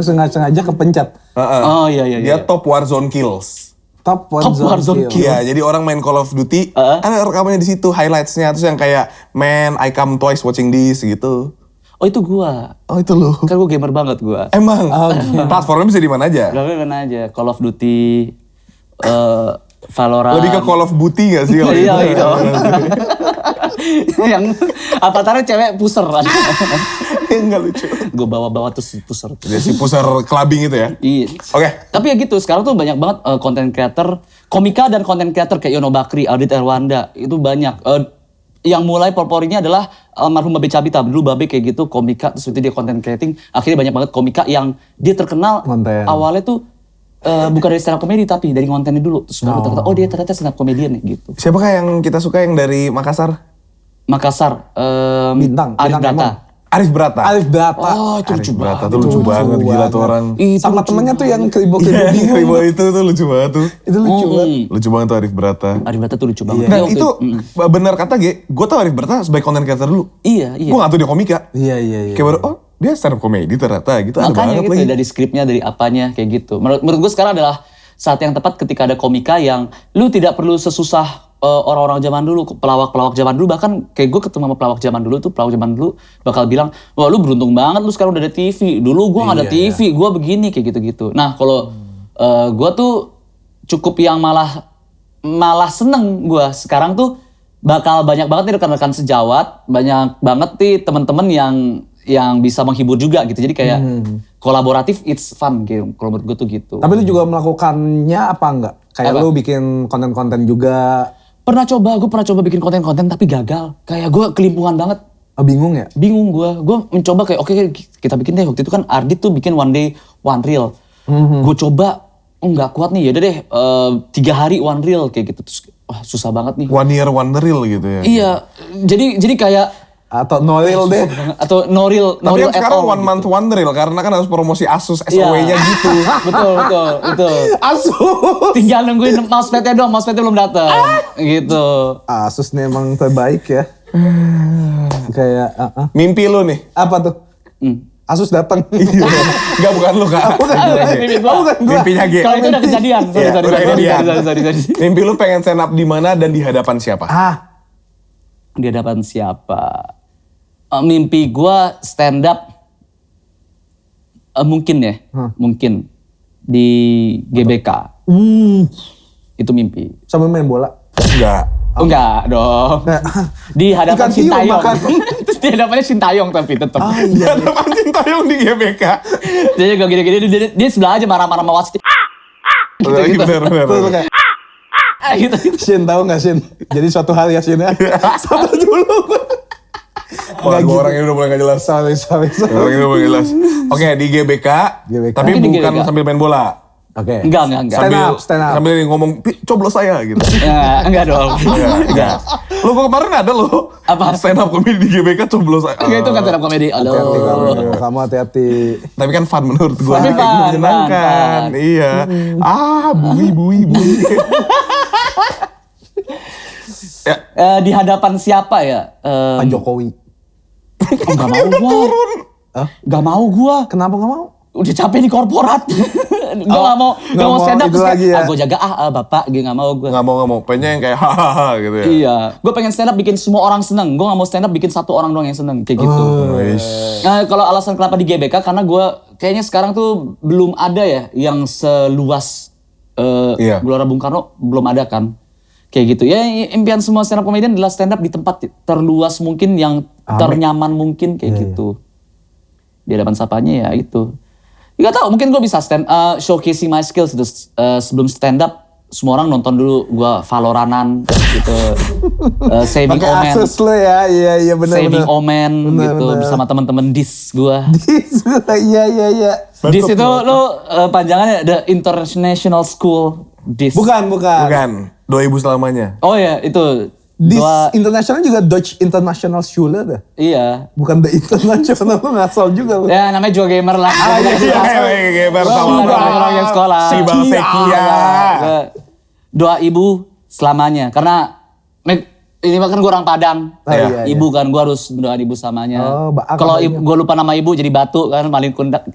Sengaja kepencet. Oh iya. Dia top Warzone kills. Top Warzone kills. Iya, jadi orang main Call of Duty, ada rekamannya di situ, highlights-nya terus yang kayak, man, I come twice watching this gitu. Oh itu gua. Oh itu lu. Kan gua gamer banget gua. Emang. Platformnya bisa di mana aja? Berapa mana aja? Call of Duty, Valorant. Lebih ke Call of Duty gak sih? Iya. Yang avatarnya cewek puser. Enggak lucu. Gue bawa terus puser. Dia si pusar clubbing itu ya? Iya. Oke. Tapi ya gitu, sekarang tuh banyak banget konten creator, komika dan konten creator kayak Yono Bakri, Audit Erwanda, itu banyak. yang mulai poporinya adalah almarhum Babe Cabita. Dulu Babe kayak gitu, komika, terus itu dia content creating. Akhirnya banyak banget komika yang dia terkenal Konten. awalnya tuh bukan dari stand up comedy tapi dari kontennya dulu. Terus baru ternyata, oh dia ternyata stand up comedian nih gitu. Siapakah yang kita suka yang dari Makassar? Makassar, Bintang, Arif Bintang Brata. Arif Brata. Alif Brata. Oh itu lucu Arif Brata banget. tuh lucu banget, gila tuh orang. Sama temennya tuh yang keribo-keribo bingung. Keribo itu tuh lucu banget tuh. Itu lucu banget. Lucu banget tuh Arif Brata. Arif Brata tuh lucu banget. Dan Dia waktu itu benar kata gue tau Arif Brata sebagai content creator dulu. Iya. Gue gak tau dia komika. Iya. Kayak baru, oh dia stand up comedy ternyata gitu. Ada Makanya banget gitu lagi. dari skripnya, dari apanya kayak gitu. Menurut gue sekarang adalah saat yang tepat ketika ada komika yang lu tidak perlu sesusah orang-orang zaman dulu, pelawak-pelawak zaman dulu. Bahkan kayak gue ketemu sama pelawak zaman dulu tuh, pelawak zaman dulu bakal bilang, wah lu beruntung banget lu sekarang udah ada TV. Dulu gue gak ada TV, gue begini kayak gitu-gitu. Nah kalau gue tuh cukup yang malah seneng gue sekarang tuh bakal banyak banget nih rekan-rekan sejawat, banyak banget nih teman-teman yang bisa menghibur juga gitu. Jadi kayak kolaboratif, it's fun gitu. Kalau menurut gue tuh gitu. Tapi lu juga melakukannya apa enggak? Kayak Apa? lu bikin konten-konten juga. Gue pernah coba bikin konten-konten tapi gagal. Kayak gue kelimpungan banget. Bingung ya? Bingung gue mencoba kayak oke, kita bikin deh. Waktu itu kan Ardit tuh bikin one day one reel. Gue coba nggak kuat nih, yaudah deh 3 hari one reel kayak gitu. Terus wah susah banget nih. One year one reel gitu ya. Iya, jadi kayak Atau no real deh. atau no reel Tapi kan at sekarang all one month one reel karena kan harus promosi Asus Iya. SOW-nya gitu. betul. Asus. Tinggal nungguin mousepadnya doang, mousepadnya belum datang. Gitu. Asus nih emang terbaik ya. Kayak Mimpi lu nih. apa tuh? Asus datang. Enggak bukan lu Kak. Bukan Mimpi gue. G. Mimpi gua. Bukan gua. Mimpinya G. Kalau itu udah kejadian. Iya, udah kejadian. Sorry. Mimpi lu pengen stand up di mana dan di hadapan siapa? Di hadapan siapa? Mimpi gue stand up mungkin ya, mungkin di GBK. Itu mimpi. Sambil main bola. Enggak. Oh, enggak dong. Di hadapan Ikan hiu Sintayong. makan. Terus di hadapannya Sintayong tapi tetap. Di hadapan Sintayong di GBK. Jadi kalau gini-gini dia sebelah aja marah-marah sama wasit. Bener. Tuh kayak Gitu. Shin tahu nggak Shin? Jadi suatu hal ya Shin ya. Sabar dulu. Wah, gua orangnya udah mulai gak jelas. Sorry. Orangnya udah mulai gak jelas. Oke, di GBK. Tapi Mungkin di bukan GBK. sambil main bola. Oke. Enggak. Stand up. Sambil ngomong, "Pi, coblos saya gitu. Ya, enggak dong. Enggak. Lu kok kemarin ada lo. Apa? Stand up comedy di GBK coblos saya. Enggak, itu kan stand up comedy. Hati-hati kamu. Halo. Kamu hati-hati. Tapi kan fun menurut gue. Tapi fun, menyenangkan. fun. Iya. Bui. Ya, Di hadapan siapa ya? Pak Jokowi. Enggak mau gua. Enggak mau gua. Kenapa nggak mau? Udah capek di korporat. Gue gak mau stand up itu terus lagi ya. kayak, gue jaga bapak, gue gak mau gue. nggak mau. Pengennya yang kayak hahaha gitu ya. Iya, gue pengen stand up bikin semua orang seneng. Gue gak mau stand up bikin satu orang doang yang seneng, kayak gitu. Nah, kalau alasan kenapa di GBK, karena gue kayaknya sekarang tuh belum ada ya yang seluas Iya. Gelora Bung Karno, belum ada kan. Kayak gitu. Ya impian semua stand up comedian adalah stand up di tempat terluas mungkin, yang ternyaman mungkin, kayak gitu. Di hadapan sapanya ya itu. Gak tau, mungkin gue bisa showcasing my skills itu sebelum stand up. Semua orang nonton dulu gue Valoranan gitu, Saving Pakai Omen, Asus lo ya, iya benar. Saving Omen gitu Bener. bersama teman-teman DIS gue. Iya. DIS itu lo panjangannya The International School DIS. Bukan. Bukan. 2000 selamanya. Oh ya itu. Di internasional juga Deutsche International Schule dah. Iya. Bukan The International, lu ngasal juga lu. Ya namanya juga gamer lah. Iya, Gua bukan orang yang sekolah. Si Bang Sekia. Doa ibu selamanya. Karena ini kan gue orang Padang. Iya. Ibu kan gue harus mendoakan ibu selamanya. Oh, Kalau gue lupa nama ibu jadi batu kan, malin kundak.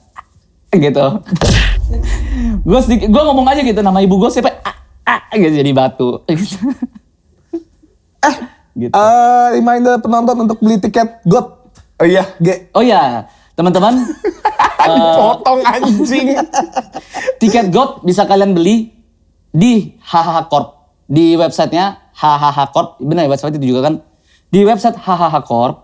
Gitu. Gue ngomong aja gitu, nama ibu gue siapa? Gitu jadi batu. Gitu. Reminder penonton untuk beli tiket GOT. Oh iya. Oh ya, teman-teman. Potong anjing. Tiket GOT bisa kalian beli di HHH Corp. Di websitenya HHH Corp. Benar ya, website itu juga kan. Di website HHH Corp.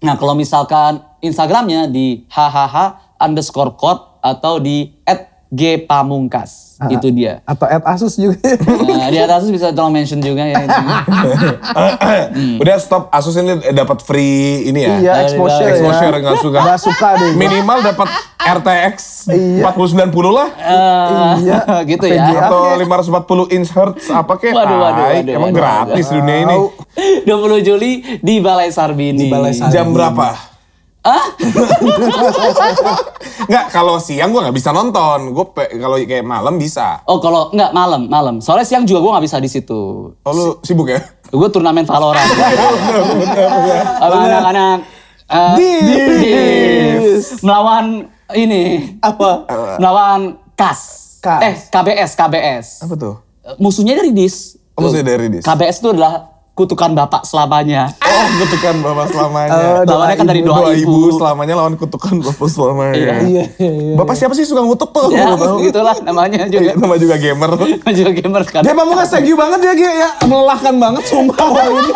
Nah kalau misalkan Instagramnya di HHH_Corp atau di G Pamungkas. Itu dia. Atau @asus juga. Di atas bisa tolong mention juga ya. Udah stop, Asus ini dapat free ini ya. Iya, exposure ya. Nggak suka. Nggak suka deh. Minimal dapat RTX Iya. 4090 lah. Iya. Gitu VGA. ya. Atau 540 inch hertz apa kek. Waduh, Emang gratis waduh. dunia ini. 20 Juli di Balai Sarbini. Di Balai Sarbini. Jam berapa? Nggak, kalau siang gue nggak bisa nonton. Gue kalau kayak malam bisa. Oh kalau enggak malam. Soalnya siang juga gue nggak bisa di situ. Oh lu sibuk ya? Gue turnamen Valorant. Sama anak-anak Dis. melawan ini Apa? melawan KAS. KBS. Apa tuh? Musuhnya dari DIS. Oh, maksudnya dari DIS? KBS itu adalah kutukan bapak selamanya. Oh, kutukan bapak selamanya. Lawannya kan dari doa ibu. Selamanya lawan kutukan bapak selamanya. Iya. Bapak siapa sih suka ngutuk tuh? Ya, Gua tahu. itulah namanya juga. Nama juga gamer. juga gamer kan. Dia Pamungkas thank you banget ya, Ge, ya. Melelahkan banget sumpah hari ini.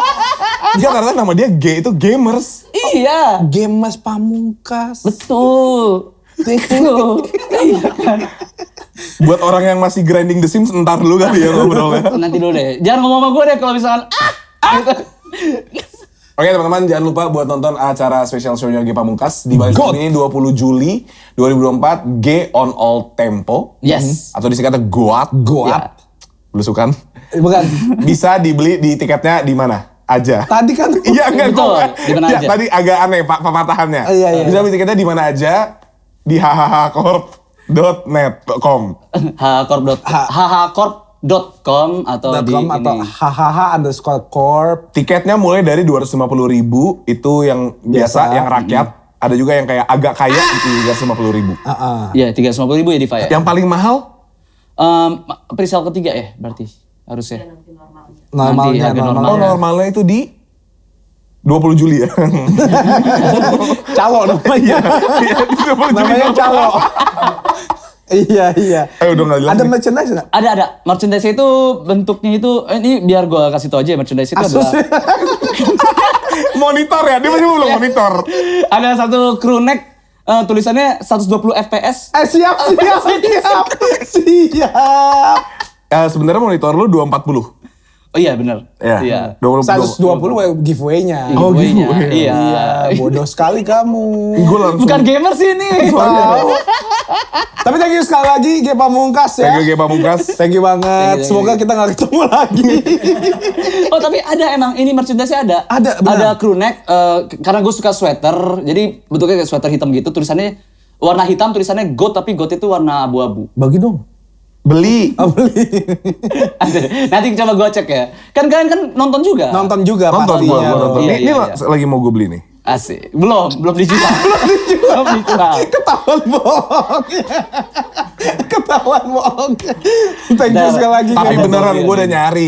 Enggak, karena nama dia G itu gamers. Iya. Game Mas Pamungkas. Betul. Iya kan. Buat orang yang masih grinding The Sims, entar dulu kali ya ngobrolnya. Nanti dulu deh. Jangan ngomong sama gue deh kalau misalkan Oke teman-teman, jangan lupa buat nonton acara special show-nya G Pamungkas di Balai Sarbini 20 Juli 2024, G on All Tempo. Yes. Atau disingkatnya GOAT. Ya. Belusukan. Bukan. Bisa dibeli di tiketnya di mana aja. Tadi kan. Iya enggak Betul, kok. di mana Ya, aja? tadi agak aneh Pak pematahannya. Iya. Bisa beli tiketnya di mana aja? Di hhhcorp.net.com. hhcorp.com atau di .com atau ini. hhh_corp. Tiketnya mulai dari 250.000 itu yang biasa, yang rakyat. Ada juga yang kayak agak kaya itu 350.000. Iya, 350.000 ya Diva ya. Yang paling mahal Presale ketiga ya berarti harusnya. Normalnya, harga normalnya. oh normalnya itu di 20 Juli ya. Calo namanya. Iya, di 20 Juli. Namanya calo. Iya. Udah nggak jelas Ada nih. merchandise nggak? Ada. Merchandise itu bentuknya itu ini biar gue kasih tau aja merchandise itu Asus. adalah Monitor ya, dia masih belum monitor. ada satu crew neck tulisannya 120 FPS. Siap. Sebenarnya monitor lu 240. Oh iya benar. Iya. 120 giveaway-nya. Oh, Giveaway-nya. giveaway. Iya. Bodoh sekali kamu. Gue langsung. Bukan gamer sih ini. Tahu. Tapi thank you sekali lagi G Pamungkas ya. Thank you G Pamungkas. Thank you banget. Thank you. Semoga kita nggak ketemu lagi. Oh tapi ada emang ini merchandise-nya ada. Ada, benar. Ada crew neck. Karena gue suka sweater. Jadi bentuknya kayak sweater hitam gitu. Tulisannya warna hitam. Tulisannya GOAT tapi GOAT itu warna abu-abu. Bagi dong. Beli. Ada. Nanti coba gue cek ya. Kan kalian kan nonton juga. Nonton juga Nonton pastinya. gua nonton. Iya, Ini iya. lagi mau gue beli nih. Asik. Belum dijual. belum dijual. Ketahuan bohong. Ketahuan bohong. Thank you sekali lagi. Tapi G. beneran gue udah nyari.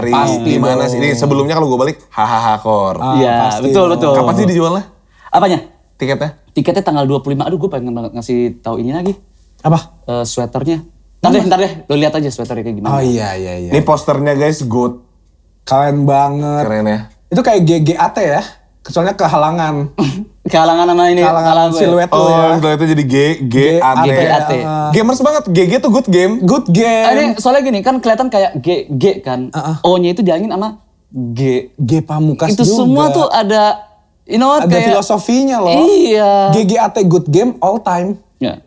Pasti Di mana dong. sih? Ini sebelumnya kalau gue balik hhhcorp. Iya, pasti betul. Kapan sih dijualnya? Apanya? Tiketnya? Tiketnya tanggal 25. Aduh, gue pengen banget ngasih tahu ini lagi. Apa? Sweaternya. Ntar deh. Lo lihat aja sweaternya kayak gimana. Oh iya. Ini posternya guys, good. Keren banget. Keren ya. Itu kayak GGAT ya. Kecuali kehalangan. Kehalangan sama ini. Kehalangan gue. siluet lo ya. Oh, setelah itu jadi GAT. GAT. Gamers banget. GG tuh good game. Good Ini game. soalnya gini kan kelihatan kayak G kan. O-nya itu diangin sama G. G Pamungkas Itu juga. semua tuh ada ada kayak filosofinya loh. Iya. GGAT good game all time. Ya.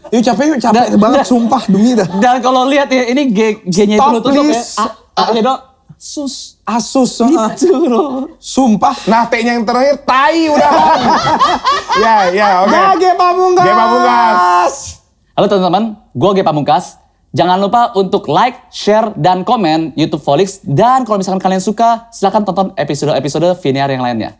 Yuk capek banget sumpah demi dah. Dan kalau lihat ya ini G-nya itu Stop, lo tutup ya. please. A-nya dong. Sus. Asus Gitu loh. sumpah. Nah, T-nya yang terakhir, tai udahan. ya, oke. Nah, G Pamungkas. G Pamungkas. Halo teman-teman, gue G Pamungkas. Jangan lupa untuk like, share, dan komen YouTube Volix. Dan kalau misalkan kalian suka, silahkan tonton episode-episode Viniar yang lainnya.